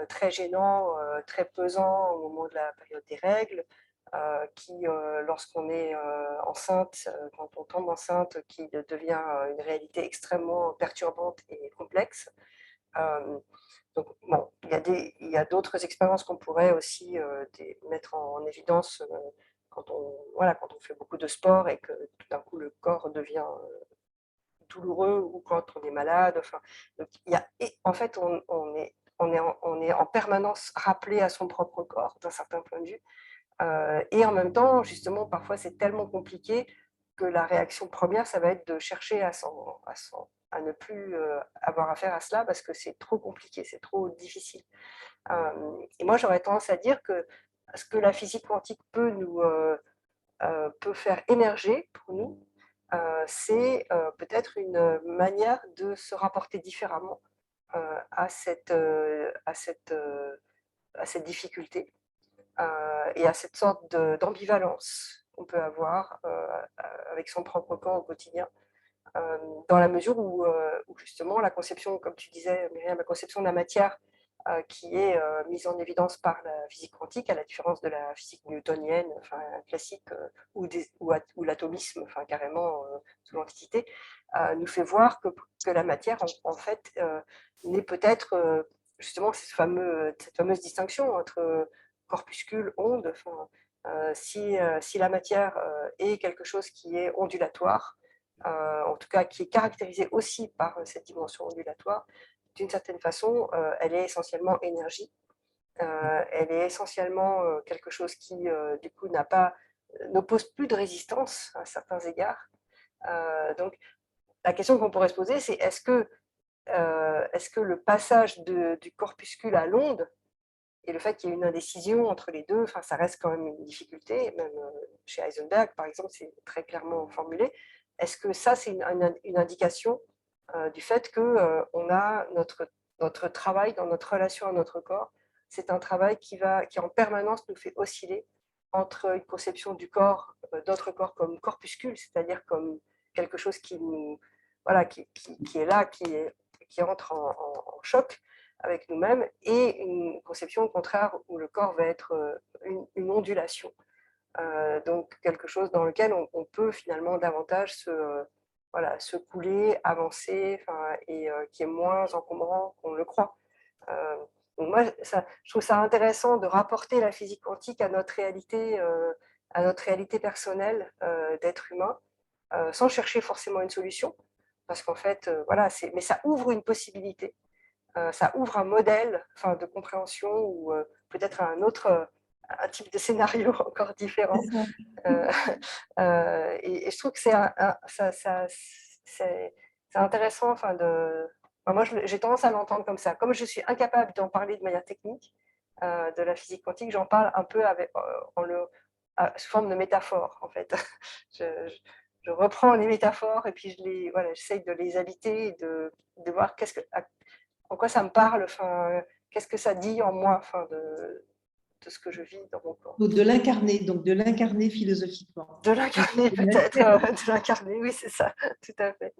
très gênant, très pesant au moment de la période des règles, qui, lorsqu'on est enceinte, quand on tombe enceinte, qui devient une réalité extrêmement perturbante et complexe. Donc, bon, il y a d'autres expériences qu'on pourrait aussi mettre en évidence quand on fait beaucoup de sport et que tout d'un coup le corps devient douloureux ou quand on est malade. Enfin, donc en fait, on est en permanence rappelé à son propre corps d'un certain point de vue. Et en même temps, justement, parfois c'est tellement compliqué que la réaction première, ça va être de chercher à ne plus avoir affaire à cela parce que c'est trop compliqué, c'est trop difficile. Et moi, j'aurais tendance à dire que ce que la physique quantique peut faire émerger pour nous, c'est peut-être une manière de se rapporter différemment à cette difficulté et à cette sorte d'ambivalence qu'on peut avoir avec son propre corps au quotidien, dans la mesure où justement la conception, comme tu disais Myriam, la conception de la matière qui est mise en évidence par la physique quantique, à la différence de la physique newtonienne, enfin, classique, ou l'atomisme, enfin, carrément sous l'Antiquité, nous fait voir que la matière, en fait, n'est peut-être justement cette fameuse distinction entre corpuscule, onde. Enfin, si la matière est quelque chose qui est ondulatoire, en tout cas qui est caractérisé aussi par cette dimension ondulatoire, d'une certaine façon, elle est essentiellement énergie. Elle est essentiellement quelque chose qui, du coup, n'oppose plus de résistance à certains égards. Donc, la question qu'on pourrait se poser, c'est est-ce que le passage du corpuscule à l'onde Et le fait qu'il y ait une indécision entre les deux, ça reste quand même une difficulté. Même chez Heisenberg, par exemple, c'est très clairement formulé. Est-ce que ça, c'est une indication du fait qu'on a notre travail dans notre relation à notre corps? C'est un travail qui en permanence nous fait osciller entre une conception du corps, d'autre corps comme corpuscule, c'est-à-dire comme quelque chose qui est là, qui entre en choc avec nous-mêmes, et une conception au contraire où le corps va être une ondulation. Donc quelque chose dans lequel on peut finalement davantage se couler, avancer, et qui est moins encombrant qu'on le croit. Donc moi, je trouve ça intéressant de rapporter la physique quantique à notre réalité personnelle d'être humain, sans chercher forcément une solution, parce qu'en fait, mais ça ouvre une possibilité, ça ouvre un modèle de compréhension, ou peut-être un type de scénario encore différent. Et je trouve que c'est intéressant. Moi, j'ai tendance à l'entendre comme ça. Comme je suis incapable d'en parler de manière technique, de la physique quantique, j'en parle un peu sous forme de métaphore, en fait. Je reprends les métaphores et puis j'essaye de les habiter et de voir en quoi ça me parle, qu'est-ce que ça dit en moi, de ce que je vis dans mon corps. De l'incarner, donc de l'incarner philosophiquement. De l'incarner peut-être, de l'incarner, oui, c'est ça, tout à fait.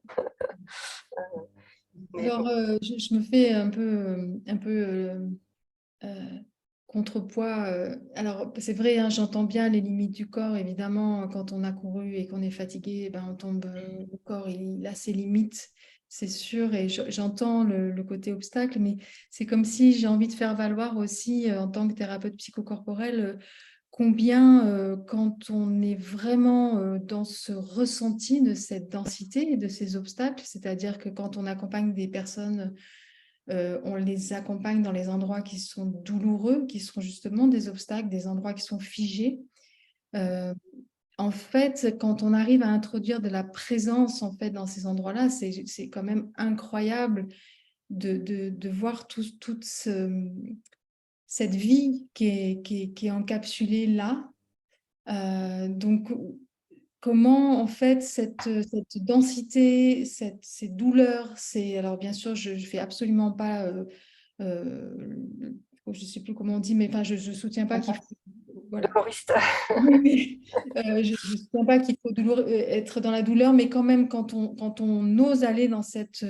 Alors, je me fais un peu contrepoids. Alors, c'est vrai, hein, j'entends bien les limites du corps. Évidemment, quand on a couru et qu'on est fatigué, on tombe, le corps, il a ses limites, c'est sûr. Et j'entends le côté obstacle, mais c'est comme si j'ai envie de faire valoir aussi, en tant que thérapeute psychocorporel, combien, quand on est vraiment dans ce ressenti de cette densité et de ces obstacles, c'est-à-dire que quand on accompagne des personnes, on les accompagne dans les endroits qui sont douloureux, qui sont justement des obstacles, des endroits qui sont figés. En fait, quand on arrive à introduire de la présence en fait, dans ces endroits-là, c'est quand même incroyable de voir toute cette vie qui est encapsulée là. Donc, comment en fait cette densité, ces douleurs, alors bien sûr, je ne fais absolument pas, je ne sais plus comment on dit, mais je ne soutiens pas qu'il faut, voilà. Oui, mais, je ne soutiens pas qu'il faut être dans la douleur, mais quand même, quand on ose aller dans cet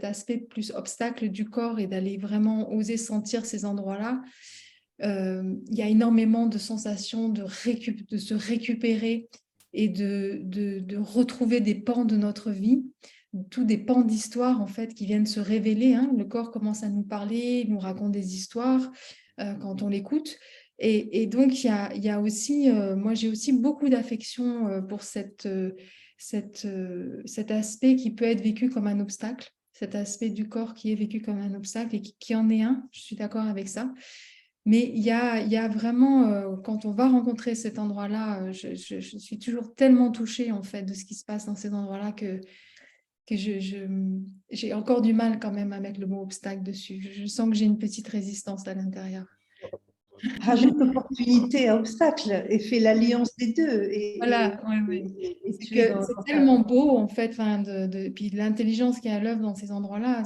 aspect plus obstacle du corps et d'aller vraiment oser sentir ces endroits-là, il y a énormément de sensations de se récupérer et de retrouver des pans de notre vie, tous des pans d'histoire en fait qui viennent se révéler, hein. Le corps commence à nous parler, il nous raconte des histoires quand on l'écoute. Et donc, il y a aussi, moi j'ai aussi beaucoup d'affection pour cet aspect qui peut être vécu comme un obstacle, cet aspect du corps qui est vécu comme un obstacle et qui en est un, je suis d'accord avec ça. Mais il y a vraiment, quand on va rencontrer cet endroit-là, je suis toujours tellement touchée en fait de ce qui se passe dans ces endroits-là que j'ai encore du mal quand même à mettre le mot obstacle dessus. Je sens que j'ai une petite résistance à l'intérieur. Rajoute opportunité à obstacle et fais l'alliance des deux. Voilà, c'est tellement beau en fait, puis l'intelligence qui est à l'œuvre dans ces endroits-là,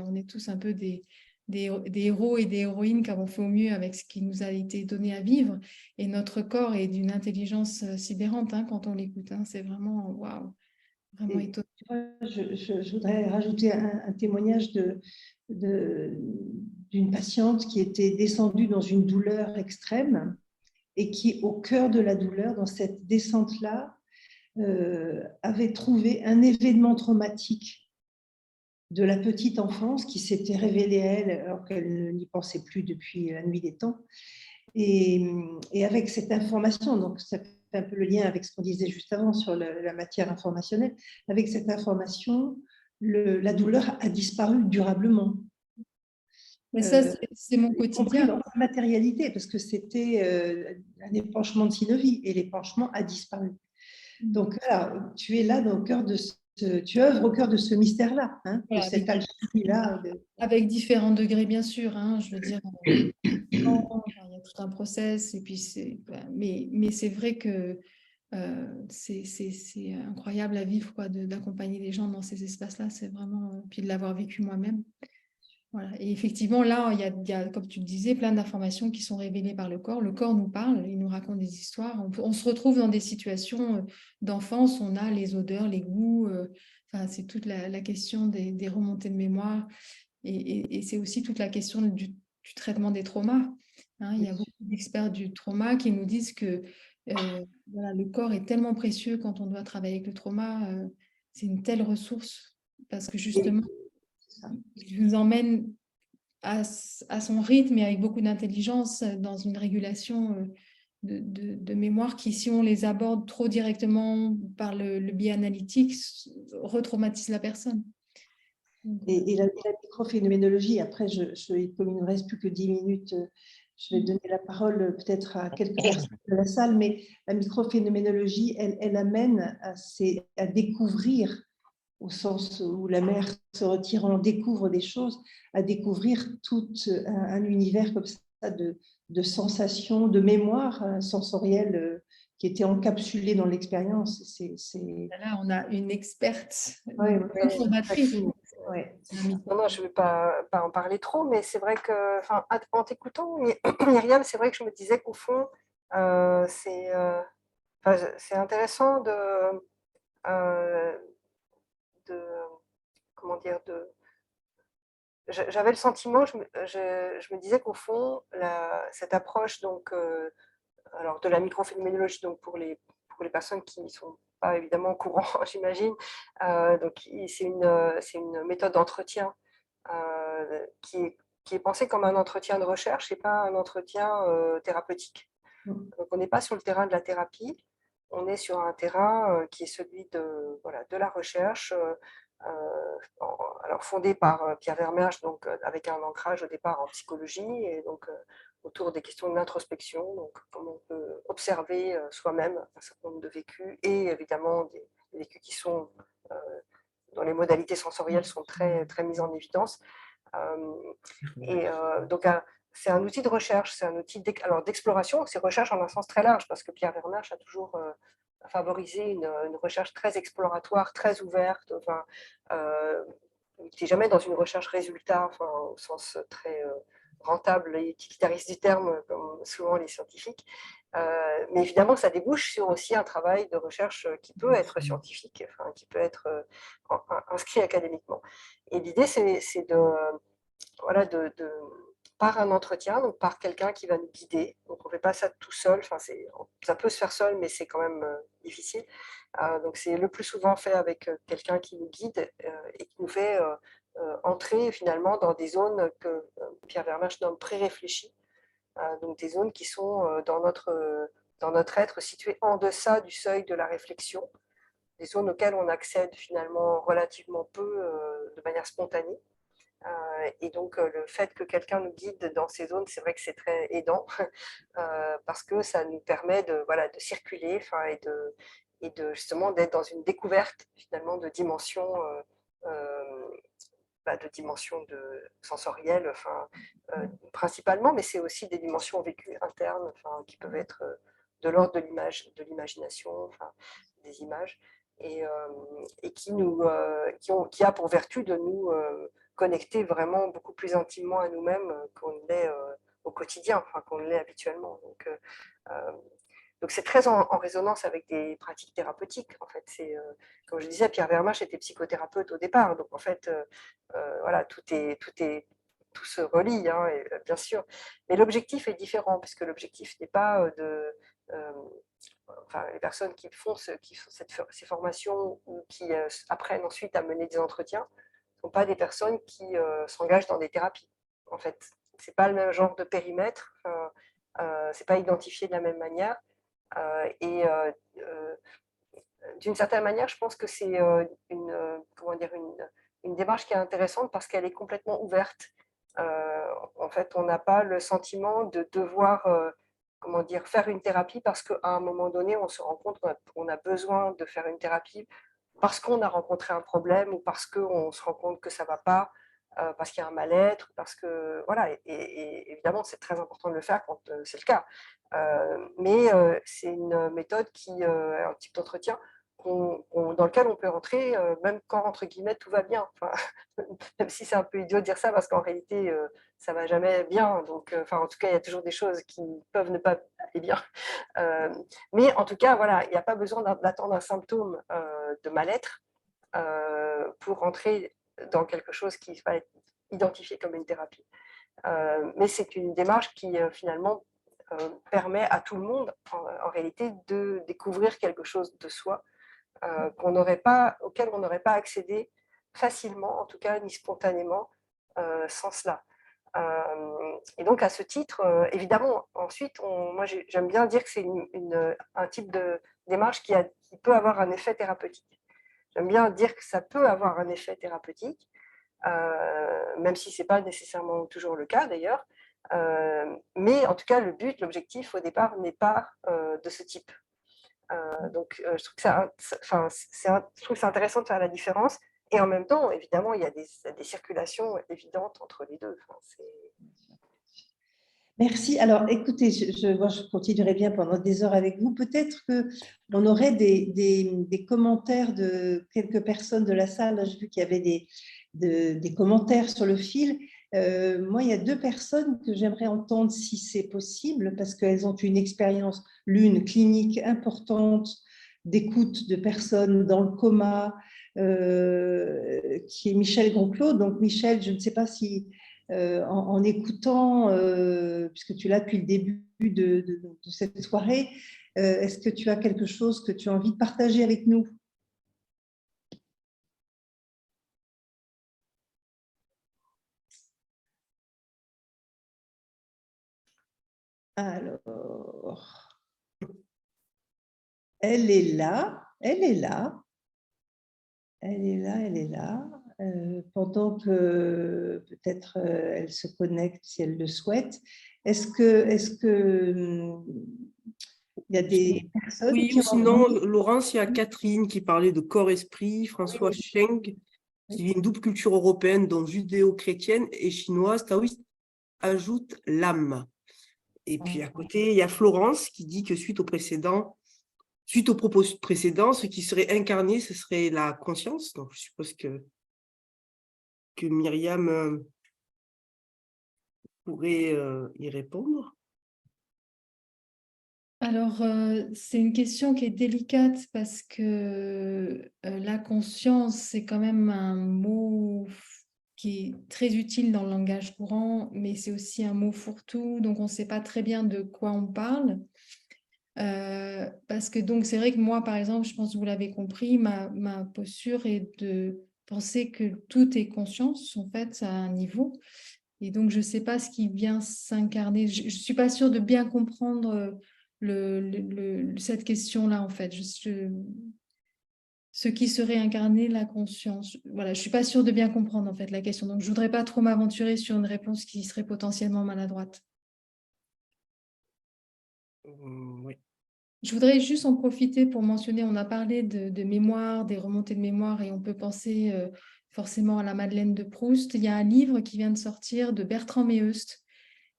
on est tous un peu des héros et des héroïnes qui avons fait au mieux avec ce qui nous a été donné à vivre. Et notre corps est d'une intelligence sidérante, hein, quand on l'écoute. Hein, c'est vraiment, waouh, vraiment étonnant. Je voudrais rajouter un témoignage d'une patiente qui était descendue dans une douleur extrême et qui, au cœur de la douleur, dans cette descente-là, avait trouvé un événement traumatique de la petite enfance qui s'était révélé à elle alors qu'elle n'y pensait plus depuis la nuit des temps. Et avec cette information, donc ça fait un peu le lien avec ce qu'on disait juste avant sur la matière informationnelle, avec cette information, la douleur a disparu durablement. Mais ça, c'est mon quotidien. Dans sa matérialité, parce que c'était un épanchement de synovie et l'épanchement a disparu. Donc, voilà, tu es là dans le cœur de tu œuvres au cœur de ce mystère-là, hein, de Voilà, cette alchimie-là. avec différents degrés, bien sûr, hein, je veux dire, il y a tout un process, et puis mais c'est vrai que c'est incroyable à vivre, quoi, d'accompagner les gens dans ces espaces-là, c'est vraiment, puis de l'avoir vécu moi-même. Voilà. Et effectivement, là, il y a, comme tu le disais, plein d'informations qui sont révélées par le corps. Le corps nous parle, il nous raconte des histoires. On se retrouve dans des situations d'enfance, on a les odeurs, les goûts, enfin, c'est toute la question des remontées de mémoire. Et c'est aussi toute la question du traitement des traumas. Hein. Il y a beaucoup d'experts du trauma qui nous disent que voilà, le corps est tellement précieux quand on doit travailler avec le trauma. C'est une telle ressource parce que justement, il nous emmène à son rythme et avec beaucoup d'intelligence dans une régulation de mémoire qui, si on les aborde trop directement par le biais analytique, retraumatise la personne. Et la microphénoménologie, après, comme il ne me reste plus que 10 minutes, je vais donner la parole peut-être à quelques personnes de la salle, mais la microphénoménologie, elle amène à découvrir, au sens où la mère se retire, on découvre des choses, à découvrir tout un univers comme ça de sensations, de mémoires sensorielles qui étaient encapsulées dans l'expérience. Là, on a une experte, Ouais, une formatrice. ouais. Non, je ne veux pas en parler trop, mais c'est vrai que, en t'écoutant, Myriam, c'est vrai que je me disais qu'au fond, c'est intéressant de, comment dire, j'avais le sentiment, je me disais qu'au fond, cette approche donc, alors de la microphénoménologie, donc pour les personnes qui ne sont pas évidemment au courant, j'imagine, donc c'est une méthode d'entretien qui est pensée comme un entretien de recherche et pas un entretien thérapeutique. Donc on n'est pas sur le terrain de la thérapie, on est sur un terrain qui est celui de la recherche, alors fondé par Pierre Vermersch, donc avec un ancrage au départ en psychologie et donc autour des questions de l'introspection, donc comment on peut observer soi-même un certain nombre de vécus et évidemment des vécus qui sont dont les modalités sensorielles sont très, très mises en évidence. Donc c'est un outil de recherche, c'est un outil d'exploration, c'est recherche en un sens très large, parce que Pierre Vermersch a toujours favorisé une recherche très exploratoire, très ouverte. Enfin, il n'était jamais dans une recherche résultat, enfin, au sens très rentable et utilitariste du terme, comme souvent les scientifiques. Mais évidemment, ça débouche sur aussi un travail de recherche qui peut être scientifique, enfin, qui peut être inscrit académiquement. Et l'idée, c'est voilà, par un entretien, donc par quelqu'un qui va nous guider. Donc on ne fait pas ça tout seul, enfin, ça peut se faire seul, mais c'est quand même difficile. Donc c'est le plus souvent fait avec quelqu'un qui nous guide et qui nous fait entrer finalement dans des zones que Pierre Vermersch nomme pré-réfléchies, donc des zones qui sont dans notre être situées en deçà du seuil de la réflexion, des zones auxquelles on accède finalement relativement peu de manière spontanée. Et donc, le fait que quelqu'un nous guide dans ces zones, c'est vrai que c'est très aidant parce que ça nous permet voilà, de circuler et justement d'être dans une découverte finalement de dimensions, sensorielles, principalement, mais c'est aussi des dimensions vécues internes qui peuvent être de l'ordre de l'imagination, des images, et qui a pour vertu de nous connecter vraiment beaucoup plus intimement à nous-mêmes qu'on l'est au quotidien, qu'on l'est habituellement. Donc c'est très en résonance avec des pratiques thérapeutiques. En fait, comme je disais, Pierre Vermersch était psychothérapeute au départ. Donc en fait, voilà, tout se relie, hein, bien sûr. Mais l'objectif est différent, puisque l'objectif n'est pas les personnes qui font ces formations ou qui apprennent ensuite à mener des entretiens ne sont pas des personnes qui s'engagent dans des thérapies. En fait, ce n'est pas le même genre de périmètre, ce n'est pas identifié de la même manière. D'une certaine manière, je pense que c'est une démarche qui est intéressante parce qu'elle est complètement ouverte. En fait, on n'a pas le sentiment de devoir faire une thérapie parce qu'à un moment donné, on se rend compte qu'on a besoin de faire une thérapie parce qu'on a rencontré un problème ou parce qu'on se rend compte que ça ne va pas, parce qu'il y a un mal-être, parce que voilà, et évidemment c'est très important de le faire quand c'est le cas. Mais c'est une méthode un type d'entretien dans lequel on peut rentrer même quand entre guillemets tout va bien. Enfin, même si c'est un peu idiot de dire ça parce qu'en réalité ça va jamais bien. Donc, enfin en tout cas il y a toujours des choses qui peuvent ne pas aller bien. Mais en tout cas voilà, il n'y a pas besoin d'attendre un symptôme de mal-être pour rentrer dans quelque chose qui va être identifié comme une thérapie. Mais c'est une démarche qui finalement permet à tout le monde en réalité de découvrir quelque chose de soi auquel on n'aurait pas accédé facilement, en tout cas ni spontanément, sans cela. Et donc à ce titre, évidemment, ensuite, moi j'aime bien dire que c'est un type de démarche qui peut avoir un effet thérapeutique. J'aime bien dire que ça peut avoir un effet thérapeutique, même si ce n'est pas nécessairement toujours le cas d'ailleurs. Mais en tout cas, l'objectif au départ n'est pas de ce type. Donc, je trouve que c'est intéressant de faire la différence. Et en même temps, évidemment, il y a des circulations évidentes entre les deux. Enfin, Merci. Alors, écoutez, moi, je continuerai bien pendant des heures avec vous. Peut-être qu'on aurait des commentaires de quelques personnes de la salle. J'ai vu qu'il y avait des commentaires sur le fil. Moi, il y a 2 personnes que j'aimerais entendre si c'est possible, parce qu'elles ont une expérience, l'une clinique importante d'écoute de personnes dans le coma, qui est Michel Gonclos. Donc, Michel, je ne sais pas si en écoutant, puisque tu l'as depuis le début de cette soirée, est-ce que tu as quelque chose que tu as envie de partager avec nous? Alors, elle est là, elle est là, elle est là, elle est là. Pendant que peut-être elle se connecte si elle le souhaite. Est-ce que il y a des personnes Oui, qui ou ont sinon, envie? Laurence, il y a Catherine qui parlait de corps-esprit, François Cheng qui vit une double culture européenne, dont judéo-chrétienne et chinoise. Taoïste ajoute l'âme. Et puis à côté, il y a Florence qui dit que suite aux propos précédents, ce qui serait incarné, ce serait la conscience. Donc je suppose que Myriam pourrait y répondre. Alors, c'est une question qui est délicate parce que la conscience, c'est quand même un mot qui est très utile dans le langage courant, mais c'est aussi un mot fourre-tout, donc on ne sait pas très bien de quoi on parle. Parce que donc, c'est vrai que moi, par exemple, je pense que vous l'avez compris, ma posture est de penser que tout est conscience, en fait, à un niveau. Et donc, je ne sais pas ce qui vient s'incarner. Je ne suis pas sûre de bien comprendre cette question-là, en fait. Ce qui serait incarné, la conscience. Voilà, je ne suis pas sûre de bien comprendre, en fait, la question. Donc, je ne voudrais pas trop m'aventurer sur une réponse qui serait potentiellement maladroite. Oui. Je voudrais juste en profiter pour mentionner, on a parlé de mémoire, des remontées de mémoire, et on peut penser forcément à la Madeleine de Proust. Il y a un livre qui vient de sortir de Bertrand Meheust,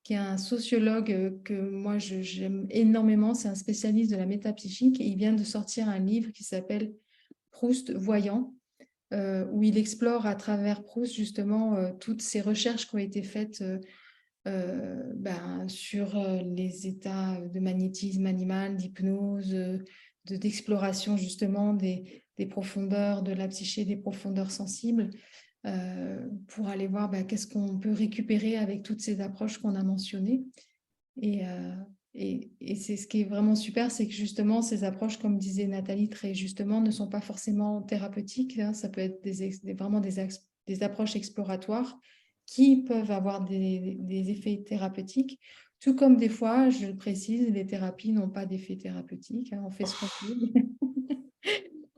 qui est un sociologue que moi j'aime énormément. C'est un spécialiste de la métapsychique, et il vient de sortir un livre qui s'appelle Proust voyant, où il explore à travers Proust justement toutes ces recherches qui ont été faites sur les états de magnétisme animal, d'hypnose, d'exploration justement des profondeurs de la psyché, des profondeurs sensibles, pour aller voir qu'est-ce qu'on peut récupérer avec toutes ces approches qu'on a mentionnées. Et c'est ce qui est vraiment super, c'est que justement ces approches, comme disait Nathalie très justement, ne sont pas forcément thérapeutiques, hein. Ça peut être vraiment des approches exploratoires qui peuvent avoir des effets thérapeutiques, tout comme des fois, je le précise, les thérapies n'ont pas d'effet thérapeutique, hein, on fait ce qu'on peut.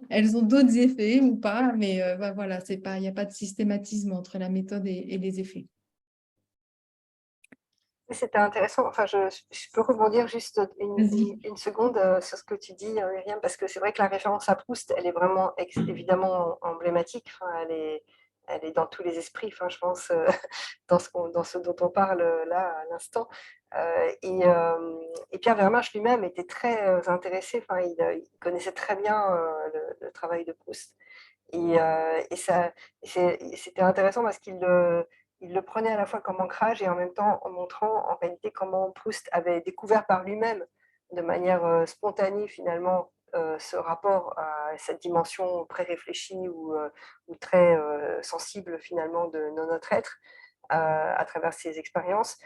Elles ont d'autres effets ou pas, mais voilà, il n'y a pas de systématisme entre la méthode et les effets. C'était intéressant. Enfin, je peux rebondir juste Vas-y. une seconde sur ce que tu dis, Myriam, parce que c'est vrai que la référence à Proust, elle est vraiment évidemment emblématique. Enfin, elle est dans tous les esprits, enfin, je pense, dans ce dont on parle là à l'instant. Et Pierre Vermache lui-même était très intéressé, enfin, il connaissait très bien le travail de Proust. C'était intéressant parce il le prenait à la fois comme ancrage et en même temps en montrant en réalité comment Proust avait découvert par lui-même de manière spontanée finalement ce rapport à cette dimension pré-réfléchie ou très sensible finalement de notre être à travers ses expériences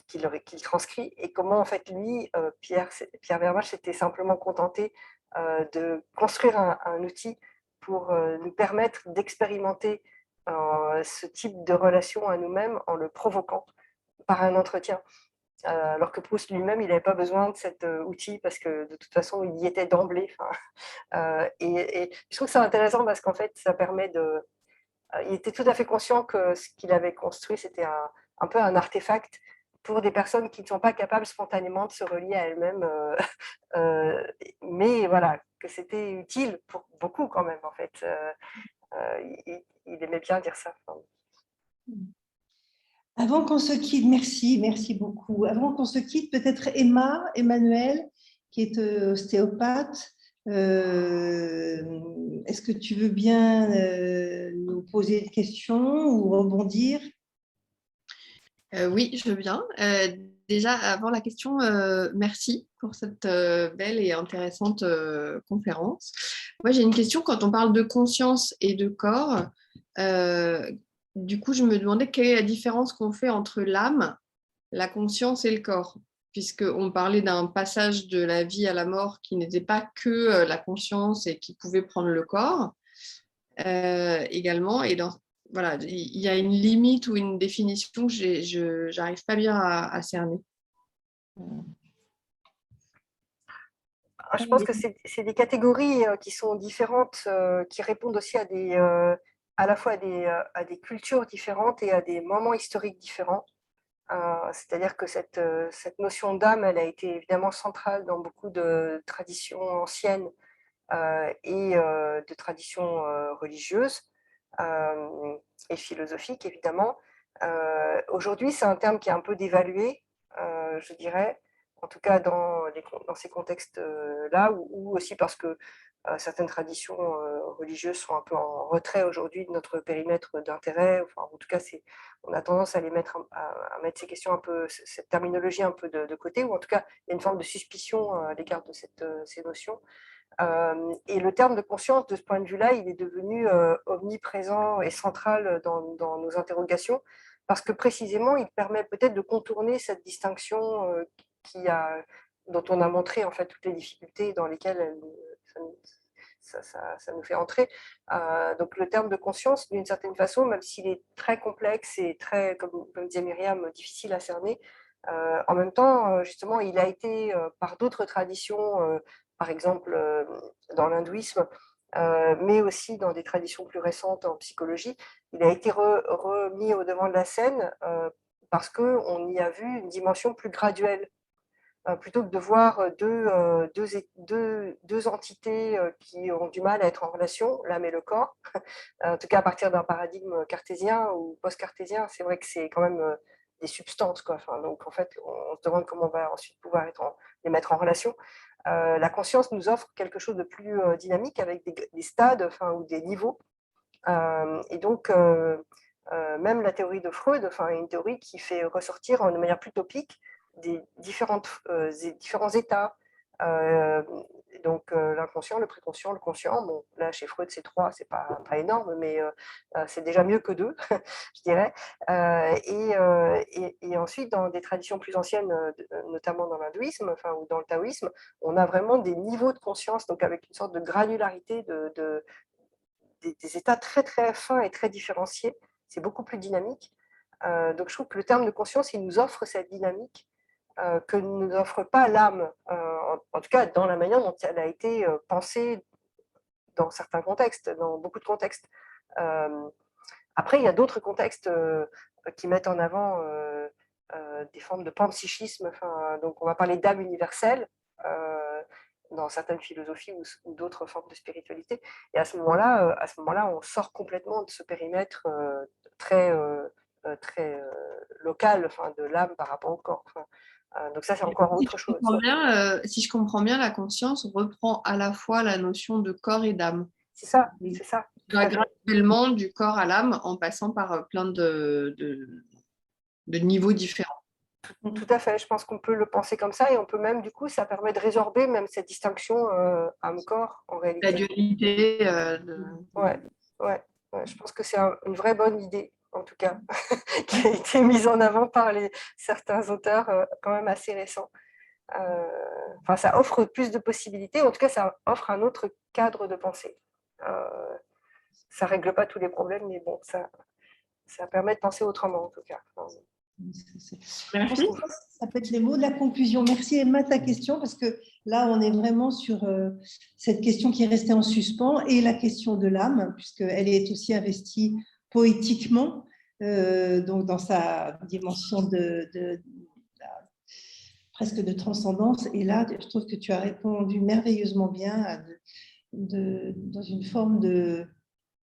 qu'il transcrit et comment en fait lui, Pierre Vermache s'était simplement contenté de construire un outil pour nous permettre d'expérimenter ce type de relation à nous-mêmes en le provoquant par un entretien. Alors que Proust lui-même, il n'avait pas besoin de cet outil parce que de toute façon, il y était d'emblée. Et je trouve que c'est intéressant parce qu'en fait, ça permet de... il était tout à fait conscient que ce qu'il avait construit, c'était un peu un artefact pour des personnes qui ne sont pas capables spontanément de se relier à elles-mêmes. Mais voilà, que c'était utile pour beaucoup quand même, en fait. Il aimait bien dire ça. Enfin, Avant qu'on se quitte, merci beaucoup. Avant qu'on se quitte, peut-être Emmanuel, qui est ostéopathe, est-ce que tu veux bien nous poser une question ou rebondir? Oui, je veux bien. Déjà, avant la question, merci pour cette belle et intéressante conférence. Moi, j'ai une question. Quand on parle de conscience et de corps, euh, du coup, je me demandais quelle est la différence qu'on fait entre l'âme, la conscience et le corps, puisqu'on parlait d'un passage de la vie à la mort qui n'était pas que la conscience et qui pouvait prendre le corps également. Et voilà, il y a une limite ou une définition que je n'arrive pas bien à cerner. je pense que c'est des catégories qui sont différentes, qui répondent aussi à la fois à des cultures différentes et à des moments historiques différents. C'est-à-dire que cette notion d'âme, elle a été évidemment centrale dans beaucoup de traditions anciennes et de traditions religieuses et philosophiques, évidemment. Aujourd'hui, c'est un terme qui est un peu dévalué, je dirais, en tout cas dans ces contextes-là, ou aussi parce que certaines traditions religieuses sont un peu en retrait aujourd'hui de notre périmètre d'intérêt. Enfin, en tout cas, on a tendance à mettre ces questions un peu, cette terminologie un peu de côté, ou en tout cas, il y a une forme de suspicion à l'égard de ces notions. Et le terme de conscience, de ce point de vue-là, il est devenu omniprésent et central dans nos interrogations, parce que précisément, il permet peut-être de contourner cette distinction dont on a montré en fait toutes les difficultés dans lesquelles ça nous fait entrer. Donc le terme de conscience, d'une certaine façon, même s'il est très complexe et très, comme disait Myriam, difficile à cerner, en même temps, justement, il a été, par d'autres traditions, par exemple dans l'hindouisme, mais aussi dans des traditions plus récentes en psychologie, il a été remis au devant de la scène parce qu'on y a vu une dimension plus graduelle. Plutôt que de voir deux entités qui ont du mal à être en relation, l'âme et le corps, en tout cas à partir d'un paradigme cartésien ou post-cartésien, c'est vrai que c'est quand même des substances, quoi. Enfin, donc en fait, on se demande comment on va ensuite pouvoir les mettre en relation. La conscience nous offre quelque chose de plus dynamique avec des stades, enfin, ou des niveaux. Et donc, même la théorie de Freud, enfin, est une théorie qui fait ressortir de manière plus topique des différents états. Donc, l'inconscient, le préconscient, le conscient. Bon, là, chez Freud, c'est 3, c'est pas énorme, mais c'est déjà mieux que 2, je dirais. Et ensuite, dans des traditions plus anciennes, notamment dans l'hindouisme, enfin, ou dans le taoïsme, on a vraiment des niveaux de conscience, donc avec une sorte de granularité des états très très fins et très différenciés. C'est beaucoup plus dynamique. Donc je trouve que le terme de conscience, il nous offre cette dynamique que ne nous offre pas l'âme, en tout cas dans la manière dont elle a été pensée dans certains contextes, dans beaucoup de contextes. Après, il y a d'autres contextes qui mettent en avant des formes de panpsychisme. Donc, on va parler d'âme universelle dans certaines philosophies ou d'autres formes de spiritualité. Et à ce moment-là, on sort complètement de ce périmètre très local, de l'âme par rapport au corps. Donc ça, c'est encore autre chose. Si je comprends bien, la conscience reprend à la fois la notion de corps et d'âme. C'est ça, c'est ça. Graduellement du corps à l'âme en passant par plein de niveaux différents. Tout à fait, je pense qu'on peut le penser comme ça et on peut même, du coup, ça permet de résorber même cette distinction âme-corps en réalité. La dualité. Ouais, je pense que c'est une vraie bonne idée, en tout cas, qui a été mise en avant par certains auteurs quand même assez récents. Ça offre plus de possibilités, en tout cas, ça offre un autre cadre de pensée. Ça ne règle pas tous les problèmes, mais bon, ça permet de penser autrement, en tout cas. Merci. Ça peut être les mots de la conclusion. Merci Emma de ta question, parce que là, on est vraiment sur cette question qui est restée en suspens et la question de l'âme, puisqu'elle est aussi investie poétiquement, donc dans sa dimension presque de transcendance. Et là, je trouve que tu as répondu merveilleusement bien dans une forme de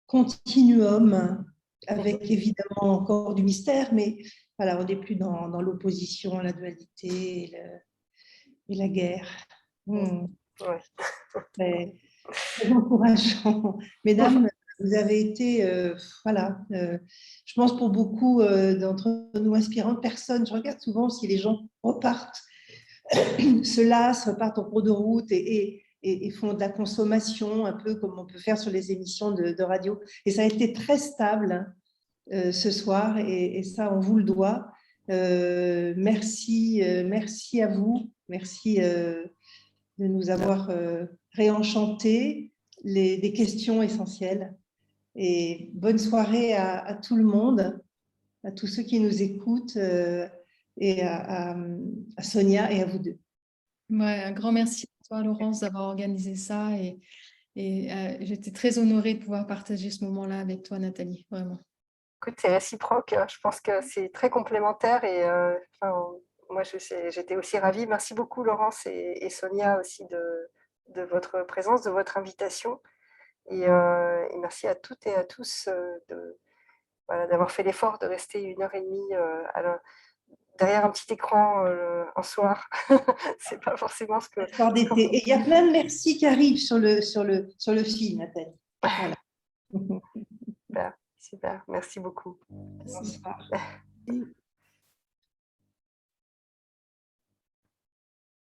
continuum, avec évidemment encore du mystère, mais voilà, on n'est plus dans l'opposition, la dualité et la guerre. Très encourageant. Mesdames, vous avez été, je pense pour beaucoup d'entre nous inspirantes personnes. Je regarde souvent si les gens repartent, se lassent, repartent en cours de route et font de la consommation, un peu comme on peut faire sur les émissions de radio. Et ça a été très stable ce soir, et ça, on vous le doit. Merci à vous. Merci de nous avoir réenchanté des questions essentielles. Et bonne soirée à tout le monde, à tous ceux qui nous écoutent, et à Sonia et à vous deux. Ouais, un grand merci à toi, Laurence, d'avoir organisé ça. Et j'étais très honorée de pouvoir partager ce moment-là avec toi, Nathalie, vraiment. Écoute, c'est réciproque. Je pense que c'est très complémentaire et moi, j'étais aussi ravie. Merci beaucoup, Laurence et Sonia, aussi de votre présence, de votre invitation. Et merci à toutes et à tous d'avoir fait l'effort de rester 1h30 derrière un petit écran un soir. C'est pas forcément ce que... Soir d'été. Et il y a plein de merci qui arrivent sur le fil, Nathalie. Voilà. Super, merci beaucoup. Bonsoir.